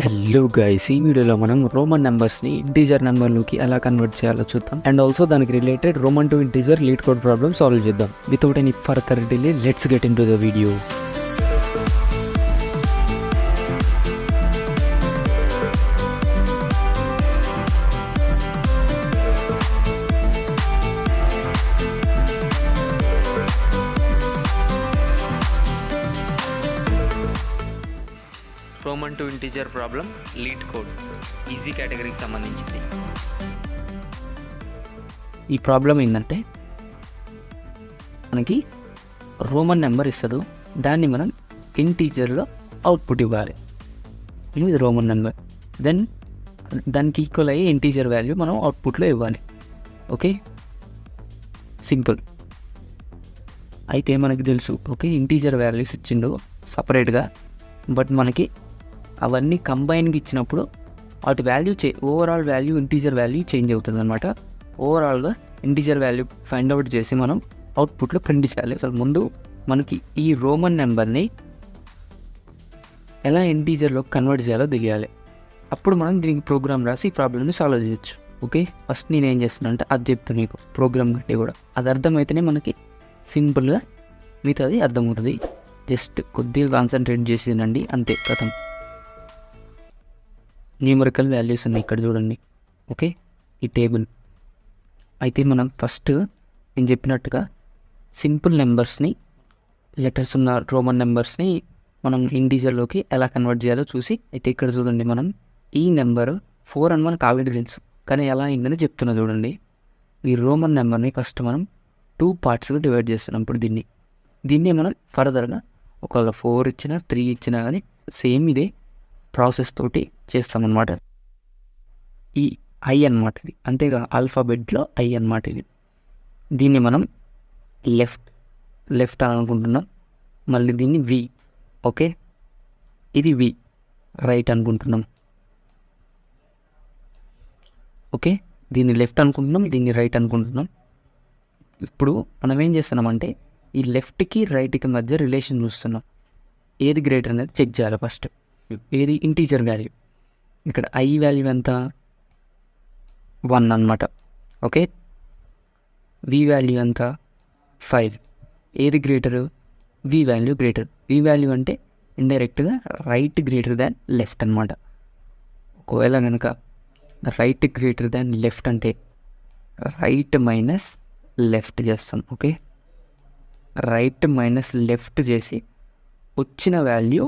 Hello guys, ఈ వీడియోలో మనం రోమన్ నెంబర్స్ని ఇంటీజర్ నెంబర్లోకి ఎలా కన్వర్ట్ చేయాలో చూద్దాం. అండ్ ఆల్సో దానికి related Roman to integer LeetCode problem solve చేద్దాం. Without any further delay let's get into the video. Roman to integer problem LeetCode easy కేటగిరీకి సంబంధించింది. ఈ ప్రాబ్లం ఏంటంటే మనకి రోమన్ నెంబర్ ఇస్తాడు, దాన్ని మనం ఇంటీజర్లో అవుట్పుట్ ఇవ్వాలి. ఇది రోమన్ నెంబర్, దెన్ దానికి ఈక్వల్ అయ్యే ఇంటీజర్ వాల్యూ మనం అవుట్పుట్లో ఇవ్వాలి. Okay, simple. అయితే మనకి తెలుసు, ఓకే, ఇంటీజర్ వాల్యూస్ ఇచ్చిండు సపరేట్గా, బట్ మనకి అవన్నీ కంబైన్గా ఇచ్చినప్పుడు వాటి value overall value integer value change అవుతుంది అనమాట. ఓవరాల్గా ఇంటీజర్ వాల్యూ ఫైండ్ అవుట్ చేసి మనం అవుట్పుట్లో ప్రింట్ చేయాలి. అసలు ముందు మనకి ఈ రోమన్ నెంబర్ని ఎలా ఇంటీజర్లో కన్వర్ట్ చేయాలో తెలియాలి. అప్పుడు మనం దీనికి ప్రోగ్రామ్ రాసి ఈ ప్రాబ్లమ్ని సాల్వ్ చేయొచ్చు. ఓకే, ఫస్ట్ నేను ఏం చేస్తున్నా అంటే అది చెప్తాను మీకు, ప్రోగ్రామ్ కంటే కూడా అది అర్థమైతేనే మనకి సింపుల్గా మిగతాది అర్థమవుతుంది. జస్ట్ కొద్దిగా కాన్సన్ట్రేట్ చేసిందండి, అంతే, కథం. న్యూమరికల్ వాల్యూస్ ఉన్నాయి ఇక్కడ చూడండి. ఓకే, ఈ టేబుల్. అయితే మనం ఫస్ట్ నేను చెప్పినట్టుగా సింపుల్ నెంబర్స్ని, లెటర్స్ ఉన్న రోమన్ నెంబర్స్ని మనం ఇంటీజర్లోకి ఎలా కన్వర్ట్ చేయాలో చూసి, అయితే ఇక్కడ చూడండి, మనం ఈ నెంబర్ 4 అని మనకు ఆల్రెడీ తెలుసు, కానీ ఎలా అయిందని చెప్తున్నా చూడండి. ఈ రోమన్ నెంబర్ని ఫస్ట్ మనం 2 పార్ట్స్గా డివైడ్ చేస్తున్నాం. ఇప్పుడు దీన్ని మనం ఫర్దర్గా ఒకవేళ 4 ఇచ్చినా 3 ఇచ్చినా కానీ సేమ్ ఇదే ప్రాసెస్ తోటి చేస్తామన్నమాట. ఈ ఐ అన్నమాట ఇది, అంతేగా ఆల్ఫాబెట్లో ఐ అన్నమాట ఇది. దీన్ని మనం లెఫ్ట్ అని అనుకుంటున్నాం. మళ్ళీ దీన్ని వి, ఓకే, ఇది వి, రైట్ అనుకుంటున్నాం. ఓకే, దీన్ని లెఫ్ట్ అనుకుంటున్నాం, దీన్ని రైట్ అనుకుంటున్నాం. ఇప్పుడు మనం ఏం చేస్తున్నామంటే ఈ లెఫ్ట్కి రైట్కి మధ్య రిలేషన్ చూస్తున్నాం. ఏది గ్రేటర్ అనేది చెక్ చేయాలి ఫస్ట్. ఏది ఇంటీజర్ వాల్యూ, ఇక్కడ ఐ వాల్యూ ఎంత, 1 అన్నమాట. ఓకే, వి వాల్యూ ఎంత, 5. ఏది గ్రేటరు, వి వాల్యూ గ్రేటర్. వి వాల్యూ అంటే ఇండైరెక్ట్గా రైట్ గ్రేటర్ దాన్ లెఫ్ట్ అనమాట. ఒకవేళ కనుక రైట్ గ్రేటర్ దాన్ లెఫ్ట్ అంటే రైట్ మైనస్ లెఫ్ట్ చేస్తాం. ఓకే, రైట్ మైనస్ లెఫ్ట్ చేసి వచ్చిన వాల్యూ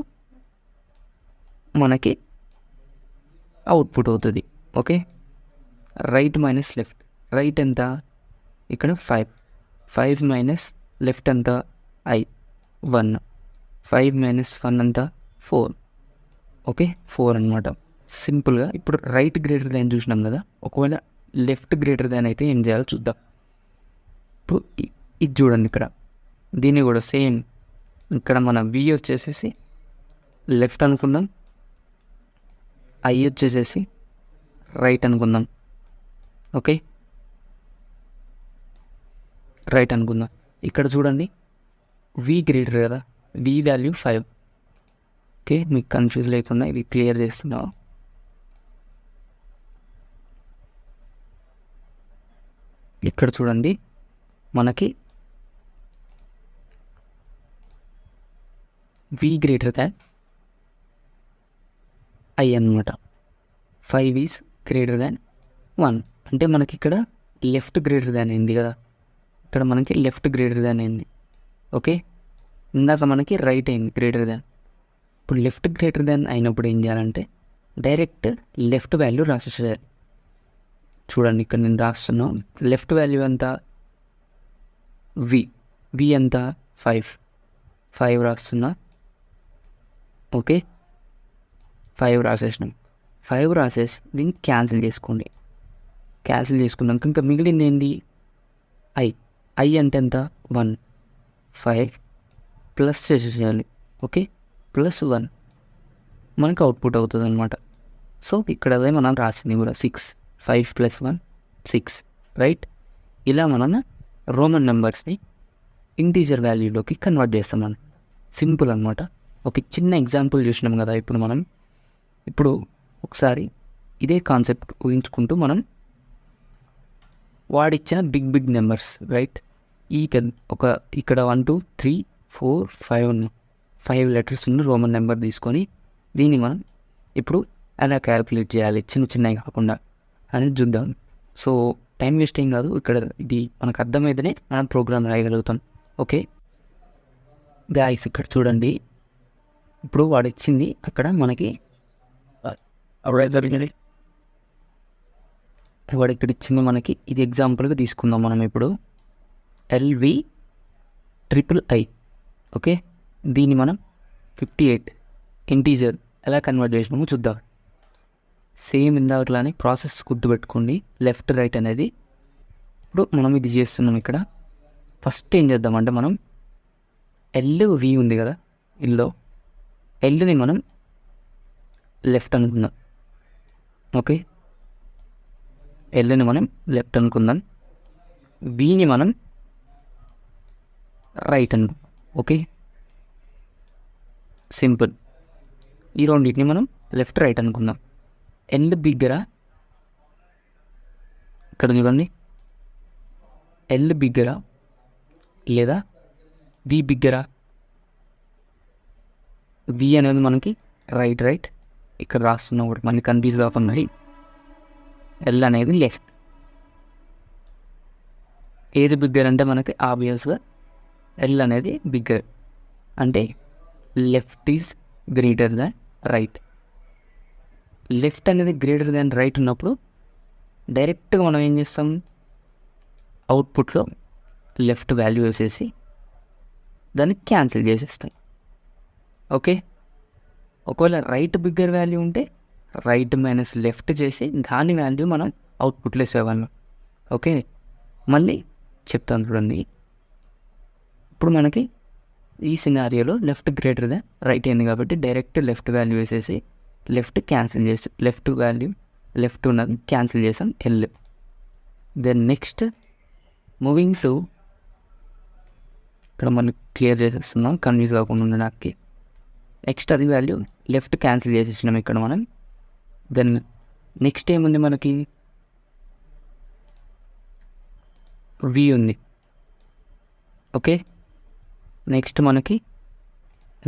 మనకి అవుట్పుట్ అవుతుంది. Okay, right minus left, right ఎంత ఇక్కడ 5 మైనస్ లెఫ్ట్ ఎంత ఐ 1, 5 మైనస్ 1 ఎంత 4. ఓకే, 4 అనమాట. సింపుల్గా ఇప్పుడు రైట్ గ్రేటర్ దాన్ చూసినాం కదా, ఒకవేళ లెఫ్ట్ గ్రేటర్ దాన్ అయితే ఏం చేయాలో చూద్దాం. ఇప్పుడు ఇది చూడండి, ఇక్కడ దీన్ని కూడా సేమ్, ఇక్కడ మన వి వచ్చేసేసి లెఫ్ట్ అనుకుందాం, ఐ వచ్చేసేసి రైట్ అనుకుందాం. ఓకే, రైట్ అనుకుందాం. ఇక్కడ చూడండి, వి గ్రేటర్ కదా, వి వాల్యూ 5. ఓకే, మీకు కన్ఫ్యూజ్ లేకుండా ఇవి క్లియర్ చేస్తున్నాం. ఇక్కడ చూడండి, మనకి వి గ్రేటర్ దాన్ ఐ అన్నమాట. 5 ఈజ్ గ్రేటర్ దాన్ 1 అంటే మనకి ఇక్కడ లెఫ్ట్ గ్రేటర్ దాన్ అయింది కదా, ఇక్కడ మనకి లెఫ్ట్ గ్రేటర్ దాన్ అయింది. ఓకే, ఇందాక మనకి రైట్ అయింది గ్రేటర్ దాన్. ఇప్పుడు లెఫ్ట్ గ్రేటర్ దాన్ అయినప్పుడు ఏం చేయాలంటే డైరెక్ట్ లెఫ్ట్ వాల్యూ రాసేసేయాలి. చూడండి, ఇక్కడ నేను రాస్తున్నాను. లెఫ్ట్ వాల్యూ ఎంత, వి ఎంత 5 రాస్తున్నా. ఓకే, 5 రాసేసినాం. 5 రాసేసి దీన్ని క్యాన్సిల్ చేసుకోండి. క్యాన్సిల్ చేసుకున్నాక ఇంకా మిగిలింది ఏంటి, ఐ అంటే ఎంత 1, 5 ప్లస్ చేసేయాలి. ఓకే, +1 మనకు అవుట్పుట్ అవుతుంది అనమాట. సో ఇక్కడ అదే మనం రాసింది కూడా 6, 5 + 1 6, రైట్. ఇలా మనం రోమన్ నెంబర్స్ని ఇంటీజర్ వాల్యూలోకి కన్వర్ట్ చేస్తాం మనం. సింపుల్ అనమాట. ఒక చిన్న ఎగ్జాంపుల్ చూసినాం కదా ఇప్పుడు మనం. ఇప్పుడు ఒకసారి ఇదే కాన్సెప్ట్ ఊహించుకుంటూ మనం వాడిచ్చిన బిగ్ నెంబర్స్ రైట్, ఈ ఒక ఇక్కడ 1 2 3 4 5 ఉన్న 5 లెటర్స్ ఉన్న రోమన్ నెంబర్ తీసుకొని దీన్ని మనం ఇప్పుడు ఎలా క్యాలిక్యులేట్ చేయాలి చిన్నవి కాకుండా అనేది చూద్దాం. సో టైం వేస్ట్ ఏం కాదు, ఇక్కడ ఇది మనకు అర్థమైతేనే మనం ప్రోగ్రామ్ రాయగలుగుతాం. ఓకే గాయ్స్, ఇక్కడ చూడండి, ఇప్పుడు వాడు ఇచ్చింది అక్కడ మనకి వాడు ఇక్కడ ఇచ్చింది మనకి, ఇది ఎగ్జాంపుల్గా తీసుకుందాం మనం ఇప్పుడు LVIII. ఓకే, దీన్ని మనం 58 ఇంటీజర్ ఎలా కన్వర్ట్ చేసినామో చూద్దాం. సేమ్ ఇందాకలానే ప్రాసెస్ గుర్తుపెట్టుకోండి, లెఫ్ట్ రైట్ అనేది. ఇప్పుడు మనం ఇది చేస్తున్నాం. ఇక్కడ ఫస్ట్ ఏం చేద్దామంటే మనం LV ఉంది కదా, ఇల్లో Lని మనం లెఫ్ట్ అనుకుందాం. ఓకే, Lని మనం లెఫ్ట్ అనుకుందాం, Vని మనం రైట్ అనుకుందాం. Okay, simple. ఈ రెండింటిని మనం లెఫ్ట్ రైట్ అనుకుందాం. L బిగ్గరా, ఇక్కడ చూడండి, L బిగ్గరా లేదా V బిగ్గరా? V అనేది మనకి రైట్ ఇక్కడ రాస్తున్నాం ఒకటి మనకి కన్ఫ్యూజ్ కాకుండా. L అనేది లెఫ్ట్. ఏది బిగ్గర్ అంటే మనకి ఆబ్వియస్గా L అనేది బిగ్గర్, అంటే left is greater than right. Left అనేది గ్రేటర్ దాన్ రైట్ ఉన్నప్పుడు డైరెక్ట్గా మనం ఏం చేస్తాం, అవుట్పుట్లో లెఫ్ట్ వాల్యూ వేసేసి దాన్ని క్యాన్సిల్ చేసేస్తాం. ఓకే, ఒకవేళ రైట్ బిగ్గర్ వాల్యూ ఉంటే రైట్ మైనస్ లెఫ్ట్ చేసి దాని వాల్యూ మనం అవుట్పుట్లో వేసేవాళ్ళం. ఓకే, మళ్ళీ చెప్తాను చూడండి. ఇప్పుడు మనకి ఈ సినారియోలో లెఫ్ట్ గ్రేటర్ దాన్ రైట్ అయింది కాబట్టి డైరెక్ట్ లెఫ్ట్ వాల్యూ వేసేసి లెఫ్ట్ క్యాన్సిల్ చేసి లెఫ్ట్ వాల్యూ లెఫ్ట్ ఉన్నది క్యాన్సిల్ చేసాం L. Then next moving to, ఇక్కడ మనం క్లియర్ చేసేస్తున్నాం కన్ఫ్యూజ్ కాకుండా ఉండడానికి. నెక్స్ట్ అది వాల్యూ లెఫ్ట్ క్యాన్సిల్ చేసేసినాం ఇక్కడ మనం. దెన్ నెక్స్ట్ ఏముంది మనకి, V ఉంది. ఓకే, నెక్స్ట్ మనకి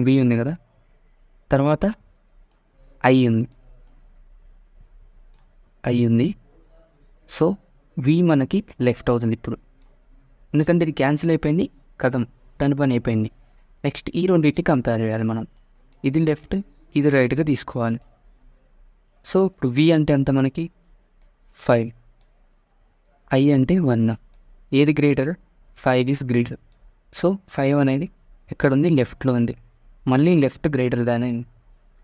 V ఉంది కదా, తర్వాత I ఉంది. సో V మనకి లెఫ్ట్ అవుతుంది ఇప్పుడు, ఎందుకంటే ఇది క్యాన్సిల్ అయిపోయింది కథం, దాని పని అయిపోయింది. నెక్స్ట్ ఈ రెండింటిని కంపేర్ చేయాలి మనం, ఇది లెఫ్ట్ ఇది రైట్గా తీసుకోవాలి. సో ఇప్పుడు V అంటే ఎంత మనకి 5, I అంటే 1. ఏది గ్రేటర్? 5 is greater. సో 5 అనేది ఎక్కడ ఉంది, లెఫ్ట్లో ఉంది. మళ్ళీ లెఫ్ట్ గ్రేటర్ దాన్ అయింది.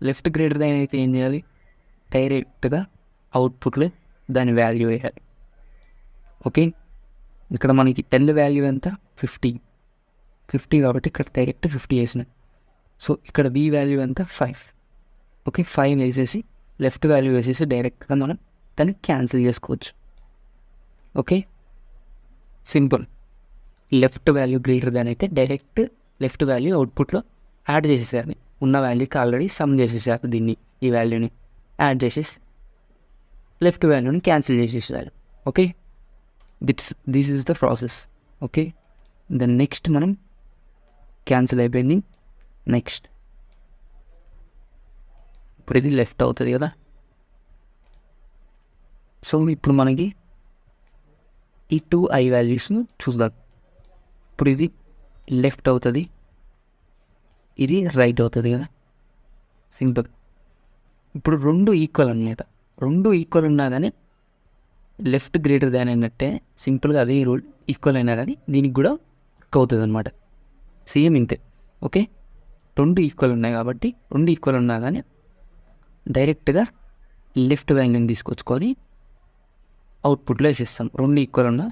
లెఫ్ట్ గ్రేటర్ దాన్ అయితే ఏం చేయాలి, డైరెక్ట్గా అవుట్పుట్లో దాని వాల్యూ వేయాలి. ఓకే, ఇక్కడ మనకి L వాల్యూ ఎంత 50 కాబట్టి ఇక్కడ డైరెక్ట్ 50 వేసిన. సో ఇక్కడ V వాల్యూ ఎంత 5. ఓకే, 5 వేసేసి లెఫ్ట్ వాల్యూ వేసేసి డైరెక్ట్గా మనం దాన్ని క్యాన్సిల్ చేసుకోవచ్చు. Okay, simple. Left value greater than అయితే డైరెక్ట్ లెఫ్ట్ వాల్యూ అవుట్పుట్లో యాడ్ చేసేసారు. ఉన్న వాల్యూకి ఆల్రెడీ సమ్ చేసేసారు, దీన్ని ఈ వాల్యూని యాడ్ చేసేసి లెఫ్ట్ వాల్యూని క్యాన్సిల్ చేసేసారు. Okay, this is the process. Okay, then next మనం క్యాన్సిల్ అయిపోయింది. నెక్స్ట్ ఇప్పుడు ఇది లెఫ్ట్ అవుతుంది కదా. సో ఇప్పుడు మనకి ఈ 2 I వాల్యూస్ను చూద్దాం. ఇప్పుడు ఇది లెఫ్ట్ అవుతుంది, ఇది రైట్ అవుతుంది కదా, సింపుల్. ఇప్పుడు రెండు ఈక్వల్ అన్నమాట. రెండు ఈక్వల్ ఉన్నా కానీ లెఫ్ట్ గ్రేటర్ దాన్ అయినట్టే, సింపుల్గా అదే రూల్. ఈక్వల్ అయినా కానీ దీనికి కూడా వర్క్ అవుతుంది అనమాట, సేమ్ ఇంతే. ఓకే, రెండు ఈక్వల్ ఉన్నాయి కాబట్టి రెండు ఈక్వల్ ఉన్నా కానీ డైరెక్ట్గా లెఫ్ట్ వాల్యూని తీసుకొచ్చుకొని అవుట్పుట్లో వేసేస్తాం. రెండు ఈక్వల్ ఉన్నా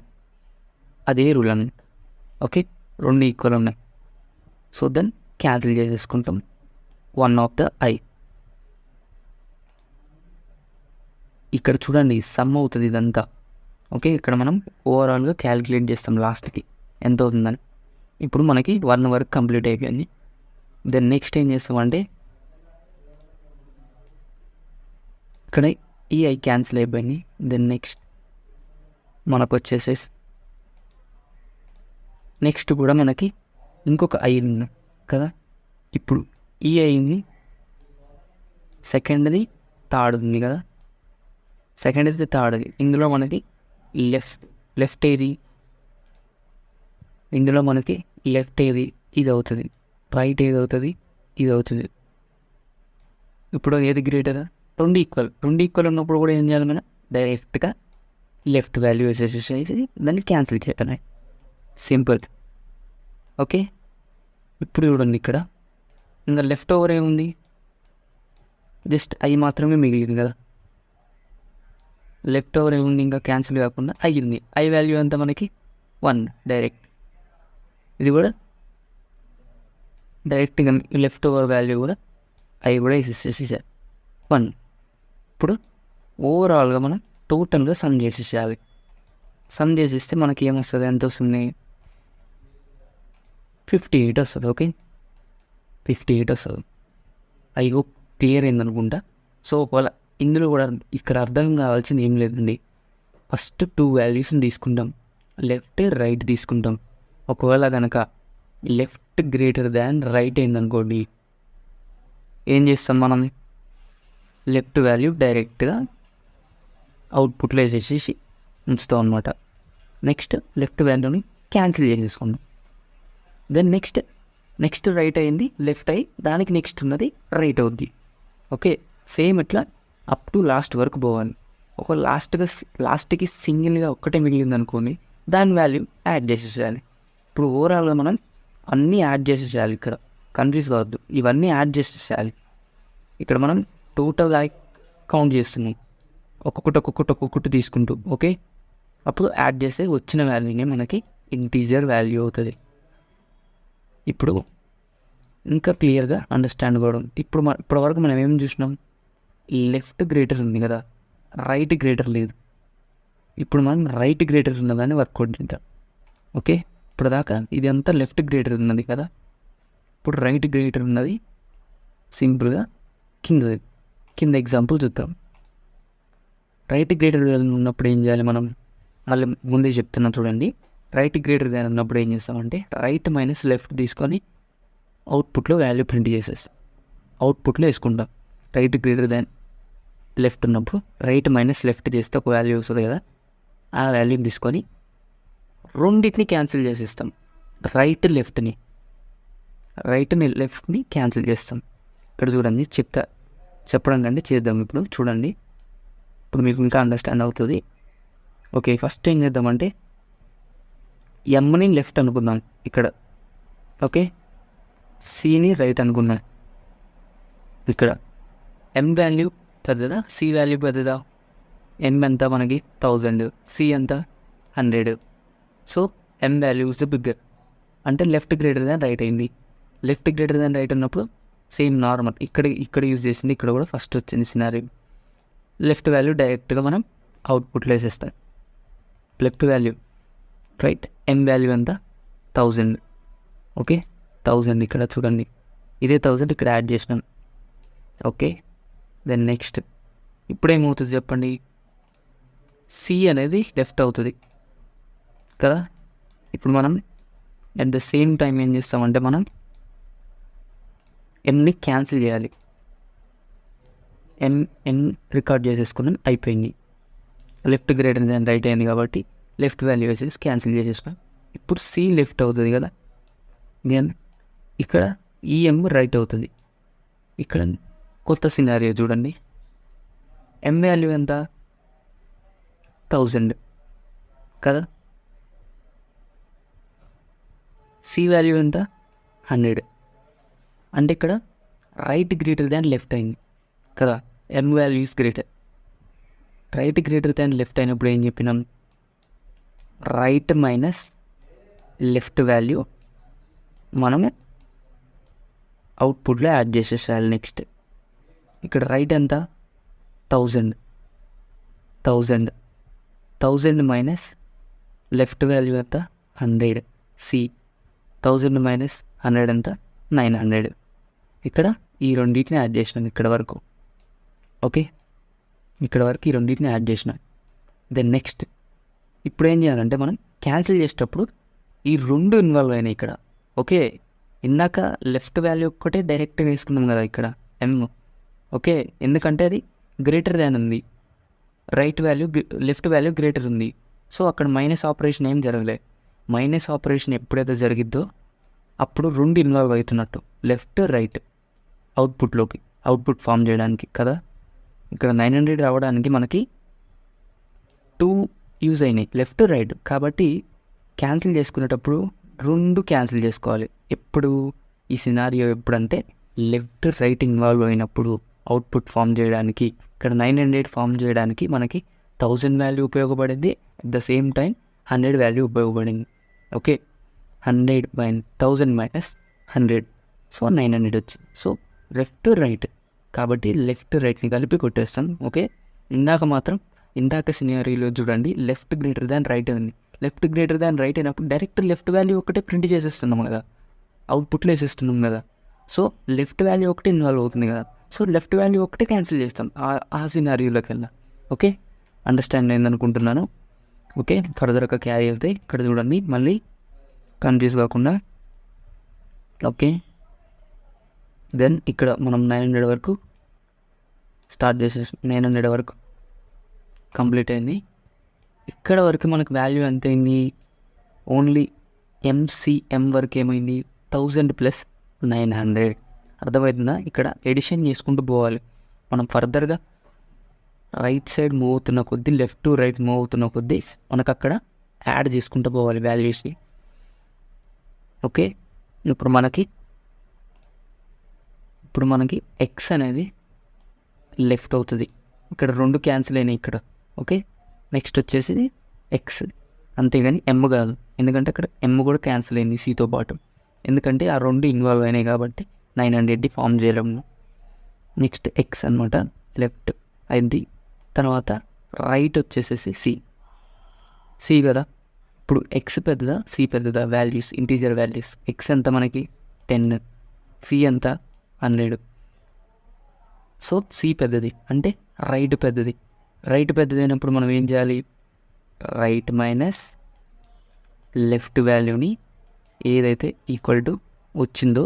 అదే రూల్ అన్నమాట. ఓకే, రెండు ఈక్వల్ ఉన్నాయి. సో దెన్ క్యాన్సిల్ చేసేసుకుంటాం 1 ఆఫ్ ద I. ఇక్కడ చూడండి సమ్ అవుతుంది ఇదంతా. ఓకే, ఇక్కడ మనం ఓవరాల్గా క్యాలిక్యులేట్ చేస్తాం లాస్ట్కి ఎంత అవుతుందని. ఇప్పుడు మనకి 1 వరకు కంప్లీట్ అయిపోయింది. దెన్ నెక్స్ట్ ఏం చేస్తామంటే ఇక్కడ ఈ ఐ క్యాన్సిల్ అయిపోయింది. దెన్ నెక్స్ట్ మనకు వచ్చేసేసి నెక్స్ట్ కూడా మనకి ఇంకొక ఐ ఉంది కదా. ఇప్పుడు ఈ ఐంది సెకండ్ది థర్డ్ ఉంది కదా. సెకండ్ది థర్డ్ది ఇందులో మనకి లెఫ్ట్ ఏది, ఇందులో మనకి లెఫ్ట్ ఏది ఇది అవుతుంది, రైట్ ఏది అవుతుంది ఇది అవుతుంది. ఇప్పుడు ఏది గ్రేటర్? రెండు ఈక్వల్ ఉన్నప్పుడు కూడా ఏం చేయాలి మనం? డైరెక్ట్గా లెఫ్ట్ వాల్యూ వేసేసేసి దాన్ని క్యాన్సిల్ చేయటమే, సింపుల్. ఓకే, ఇప్పుడు చూడండి ఇక్కడ ఇంకా లెఫ్ట్ ఓవర్ ఏముంది? జస్ట్ ఐ మాత్రమే మిగిలింది కదా. లెఫ్ట్ ఓవర్ ఏముంది? ఇంకా క్యాన్సిల్ కాకుండా అయ్యింది. ఐ వాల్యూ ఎంత మనకి? 1 డైరెక్ట్. ఇది కూడా డైరెక్ట్గా లెఫ్ట్ ఓవర్ వాల్యూ కూడా ఐ కూడా వేసేసేసారు 1. ఇప్పుడు ఓవరాల్గా మనం టోటల్గా సమ్ చేసేసేయాలి. సమ్ చేసేస్తే మనకి ఏమొస్తుంది? ఎంత వస్తుంది? 58 వస్తుంది. ఓకే, 58 వస్తుంది. ఐ హోప్ క్లియర్ అయిందనుకుంటా. సో ఒకవేళ ఇందులో కూడా ఇక్కడ అర్థం కావాల్సింది ఏం లేదండి. ఫస్ట్ 2 వాల్యూస్ని తీసుకుంటాం, లెఫ్ట్ రైట్ తీసుకుంటాం. ఒకవేళ కనుక లెఫ్ట్ గ్రేటర్ దాన్ రైట్ అయిందనుకోండి, ఏం చేస్తాం మనం? లెఫ్ట్ వాల్యూ డైరెక్ట్గా అవుట్పుట్లో వేసేసి ఉంచుతాం అనమాట. నెక్స్ట్ లెఫ్ట్ వాల్యూని క్యాన్సిల్ చేసేసుకుందాం. దెన్ నెక్స్ట్ రైట్ అయింది, లెఫ్ట్ అయ్యి దానికి నెక్స్ట్ ఉన్నది రైట్ అవుద్ది. ఓకే, సేమ్ ఇట్లా అప్ టు లాస్ట్ వరకు పోవాలి. ఒక లాస్ట్కి సింగిల్గా ఒక్కటే మిగిలింది అనుకోండి, దాని వాల్యూ యాడ్ చేసేసేయాలి. ఇప్పుడు ఓవరాల్గా మనం అన్నీ యాడ్ చేసేసేయాలి. ఇక్కడ కంట్రీస్ కావద్దు, ఇవన్నీ యాడ్ చేసేసేయాలి. ఇక్కడ మనం టోటల్గా కౌంట్ చేస్తున్నాం, ఒక్కొక్కటి తీసుకుంటూ. ఓకే, అప్పుడు యాడ్ చేస్తే వచ్చిన వాల్యూనే మనకి ఇంటీజర్ వాల్యూ అవుతుంది. ఇప్పుడు ఇంకా క్లియర్గా అండర్స్టాండ్ కావడం. ఇప్పటివరకు మనం ఏం చూసినాం? లెఫ్ట్ గ్రేటర్ ఉంది కదా, రైట్ గ్రేటర్ లేదు. ఇప్పుడు మనం రైట్ గ్రేటర్ ఉన్నదాన్ని వర్కౌట్ చేద్దాం. ఓకే, ఇప్పుడు దాకా ఇది అంతా లెఫ్ట్ గ్రేటర్ ఉన్నది కదా, ఇప్పుడు రైట్ గ్రేటర్ ఉన్నది. సింపుల్గా కింద ఎగ్జాంపుల్ చూద్దాం. రైట్ గ్రేటర్ ఉన్నప్పుడు ఏం చేయాలి మనం? మళ్ళీ ముందే చెప్తున్నా చూడండి. రైట్ గ్రేటర్ దాన్ ఉన్నప్పుడు ఏం చేస్తామంటే రైట్ మైనస్ లెఫ్ట్ తీసుకొని అవుట్పుట్లో వాల్యూ ప్రింట్ చేసేస్తాం, అవుట్పుట్లో వేసుకుంటాం. రైట్ గ్రేటర్ దాన్ లెఫ్ట్ ఉన్నప్పుడు రైట్ మైనస్ లెఫ్ట్ చేస్తే ఒక వాల్యూ వస్తుంది కదా, ఆ వాల్యూని తీసుకొని రెండింటిని క్యాన్సిల్ చేసేస్తాం. రైట్ని లెఫ్ట్ని క్యాన్సిల్ చేస్తాం. ఇక్కడ చూడండి, చెప్పడం కంటే చేద్దాం. ఇప్పుడు చూడండి, ఇప్పుడు మీకు ఇంకా అండర్స్టాండ్ అవుతుంది. ఓకే, ఫస్ట్ ఏం చేద్దామంటే ఎమ్ని లెఫ్ట్ అనుకుందాం ఇక్కడ. ఓకే, సిని రైట్ అనుకుందాం. ఇక్కడ ఎం వాల్యూ పెద్దదా, సి వాల్యూ పెద్దదా? ఎం ఎంత మనకి 1000, సి ఎంత 100. So M value is the bigger, అంటే లెఫ్ట్ గ్రేటర్ దాన్ రైట్ అయింది. లెఫ్ట్ గ్రేటర్ దాన్ రైట్ ఉన్నప్పుడు సేమ్ నార్మల్ ఇక్కడ యూజ్ చేసింది, ఇక్కడ కూడా ఫస్ట్ వచ్చింది సినారియో. లెఫ్ట్ వాల్యూ డైరెక్ట్గా మనం అవుట్పుట్లో వేసేస్తాం. లెఫ్ట్ వాల్యూ రైట్, ఎం వాల్యూ ఎంత 1000. ఓకే, 1000 ఇక్కడ చూడండి, ఇదే 1000 ఇక్కడ యాడ్ చేసినాం. ఓకే, దెన్ నెక్స్ట్ ఇప్పుడు ఏమవుతుంది చెప్పండి? సి అనేది లెఫ్ట్ అవుతుంది కదా. ఇప్పుడు మనం అట్ ద సేమ్ టైం ఏం చేస్తామంటే మనం ఎంని క్యాన్సిల్ చేయాలి. ఎం రికార్డ్ చేసేసుకున్నాం, అయిపోయింది. లెఫ్ట్ గ్రేటర్ దాన్ రైట్ అయింది కాబట్టి లెఫ్ట్ వాల్యూ వేసేసి క్యాన్సిల్ చేసేసినాం. ఇప్పుడు సి లెఫ్ట్ అవుతుంది కదా, దెన్ ఇక్కడ ఈఎం రైట్ అవుతుంది. ఇక్కడ కొత్త సినారియో చూడండి, ఎం వాల్యూ ఎంత 1000 కదా, సి వాల్యూ ఎంత 100. అంటే ఇక్కడ రైట్ గ్రేటర్ దాన్ లెఫ్ట్ అయింది కదా, M value is greater. Right greater than left అయినప్పుడు ఏం చెప్పినాం? రైట్ మైనస్ లెఫ్ట్ వాల్యూ మనం అవుట్పుట్లో యాడ్ చేసేసేయాలి. నెక్స్ట్ ఇక్కడ రైట్ ఎంత 1000 మైనస్ లెఫ్ట్ వాల్యూ ఎంత 100. సి 1000 మైనస్ 100 ఎంత 900. ఇక్కడ ఈ రెండింటిని యాడ్ చేసినాం ఇక్కడ వరకు. ఓకే, ఇక్కడ వరకు ఈ రెండింటిని యాడ్ చేసిన. దెన్ నెక్స్ట్ ఇప్పుడు ఏం చేయాలంటే మనం క్యాన్సిల్ చేసేటప్పుడు ఈ రెండు ఇన్వాల్వ్ అయినాయి ఇక్కడ. ఓకే, ఇందాక లెఫ్ట్ వాల్యూ ఒక్కటే డైరెక్ట్గా వేసుకున్నాం కదా ఇక్కడ ఎమ్. ఓకే, ఎందుకంటే అది గ్రేటర్ దాన్ ఉంది, లెఫ్ట్ వాల్యూ గ్రేటర్ ఉంది. సో అక్కడ మైనస్ ఆపరేషన్ ఏం జరగలే. మైనస్ ఆపరేషన్ ఎప్పుడైతే జరిగిద్దో అప్పుడు రెండు ఇన్వాల్వ్ అవుతున్నట్టు, లెఫ్ట్ రైట్ అవుట్పుట్లోకి, అవుట్పుట్ ఫామ్ చేయడానికి కదా. ఇక్కడ 900 రావడానికి మనకి 2 యూజ్ అయినాయి, లెఫ్ట్ రైట్. కాబట్టి క్యాన్సిల్ చేసుకునేటప్పుడు రెండు క్యాన్సిల్ చేసుకోవాలి. ఎప్పుడు ఈ సినారియో ఎప్పుడంటే లెఫ్ట్ రైట్ ఇన్వాల్వ్ అయినప్పుడు అవుట్పుట్ ఫామ్ చేయడానికి. ఇక్కడ 900 ఫామ్ చేయడానికి మనకి 1000 వాల్యూ ఉపయోగపడింది, at the same time 100 value ఉపయోగపడింది. ఓకే, 100/1000 - 100, సో 900 వచ్చింది. సో లెఫ్ట్ రైట్ కాబట్టి లెఫ్ట్ రైట్ని కలిపి కొట్టేస్తాం. ఓకే, ఇందాక సినారీలో చూడండి లెఫ్ట్ గ్రేటర్ దాన్ రైట్ ఉంది. లెఫ్ట్ గ్రేటర్ దాన్ రైట్ అయినప్పుడు డైరెక్ట్ లెఫ్ట్ వాల్యూ ఒకటే ప్రింట్ చేసేస్తున్నాం కదా, అవుట్పుట్లో వేసేస్తున్నాం కదా. సో లెఫ్ట్ వాల్యూ ఒకటి ఇన్వాల్వ్ అవుతుంది కదా, సో లెఫ్ట్ వాల్యూ ఒకటే క్యాన్సిల్ చేస్తాం ఆ సినారియోలోకి వెళ్ళా. ఓకే, అండర్స్టాండ్ అయిందనుకుంటున్నాను. ఓకే, ఫర్దర్గా క్యారీ అవుతాయి. ఇక్కడ చూడండి మళ్ళీ కన్ఫ్యూజ్ కాకుండా. ఓకే, దెన్ ఇక్కడ మనం 900 వరకు స్టార్ట్ చేసేసి 900 వరకు కంప్లీట్ అయింది. ఇక్కడ వరకు మనకు వాల్యూ ఎంత అయింది, ఓన్లీ ఎంసీఎం వరకు ఏమైంది 1000 + 900. అర్థమవుతుందా? ఇక్కడ ఎడిషన్ చేసుకుంటూ పోవాలి మనం. ఫర్దర్గా రైట్ సైడ్ మూవ్ అవుతున్న కొద్దీ, లెఫ్ట్ టు రైట్ మూవ్ అవుతున్న కొద్దీ మనకు అక్కడ యాడ్ చేసుకుంటూ పోవాలి వాల్యూస్ని. ఓకే, ఇప్పుడు మనకి ఎక్స్ అనేది లెఫ్ట్ అవుతుంది, ఇక్కడ రెండు క్యాన్సిల్ అయినాయి ఇక్కడ. ఓకే, నెక్స్ట్ వచ్చేసి ఎక్స్, అంతేగాని ఎమ్ కాదు, ఎందుకంటే అక్కడ ఎమ్ కూడా క్యాన్సిల్ అయింది సితో పాటు, ఎందుకంటే ఆ రెండు ఇన్వాల్వ్ అయినాయి కాబట్టి 900 ఫామ్ చేయలేము. నెక్స్ట్ ఎక్స్ అనమాట, లెఫ్ట్ అయింది. తర్వాత రైట్ వచ్చేసేసి సి కదా. ఇప్పుడు ఎక్స్ పెద్దదా సి పెద్దదా? Values, integer values. ఎక్స్ ఎంత మనకి 10, సి ఎంత 100. సో సి పెద్దది అంటే రైట్ పెద్దది. రైట్ పెద్దది అయినప్పుడు మనం ఏం చేయాలి, రైట్ మైనస్ లెఫ్ట్ వాల్యూని ఏదైతే ఈక్వల్ టు వచ్చిందో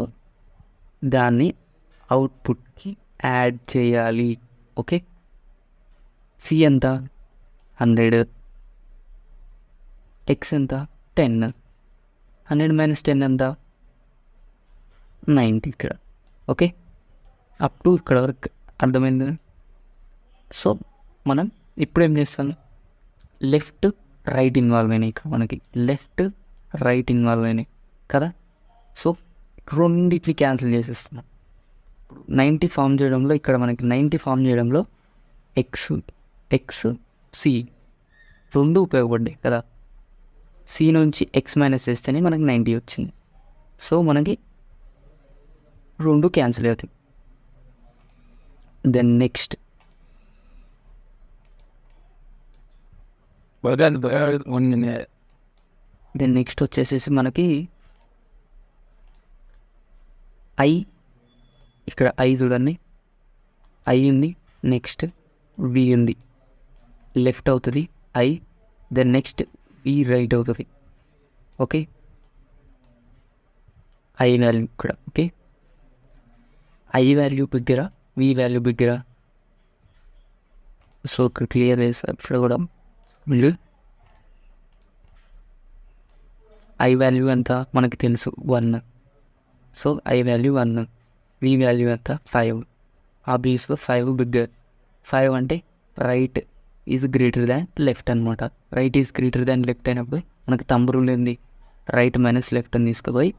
దాన్ని అవుట్పుట్కి యాడ్ చేయాలి. ఓకే, సి ఎంత 100, ఎక్స్ ఎంత 10, 100 - 10 ఎంత 90 ఇక్కడ. ఓకే, అప్ టు ఇక్కడ వరకు అర్థమైంది. సో మనం ఇప్పుడు ఏం చేస్తాం, లెఫ్ట్ రైట్ ఇన్వాల్వ్ అయినాయి ఇక్కడ మనకి, లెఫ్ట్ రైట్ ఇన్వాల్వ్ అయినాయి కదా. సో రెండింటిని క్యాన్సిల్ చేసేస్తున్నాం. 90 ఫామ్ చేయడంలో, ఇక్కడ మనకి 90 ఫామ్ చేయడంలో ఎక్స్ సి రెండు ఉపయోగపడ్డాయి కదా. సి నుంచి ఎక్స్ మైనస్ చేస్తేనే మనకి 90 వచ్చింది. సో మనకి రెండు క్యాన్సిల్ అవుతాయి. దెన్ నెక్స్ట్ వచ్చేసేసి మనకి ఐ, ఇక్కడ ఐ చూడండి, ఐ ఉంది, నెక్స్ట్ వి ఉంది, లెఫ్ట్ అవుతుంది I, then next V right అవుతుంది. ఓకే, ఐ వాల్యూ ఇక్కడ. ఓకే, ఐ వాల్యూ బిగ్గరా వి వాల్యూ బిగ్గరా? సో ఇక్కడ క్లియర్ చేస్తా. ఇప్పుడు కూడా మీరు ఐ వాల్యూ ఎంత మనకి తెలుసు 1, so I value 1, V value ఎంత 5. ఆబ్వియస్గా 5 బిగ్గర్. 5 అంటే right is greater than left అనమాట. Right is greater than left అయినప్పుడు మనకి థంబ్ రూల్ ఏంది, రైట్ మైనస్ లెఫ్ట్ అని తీసుకుపోయి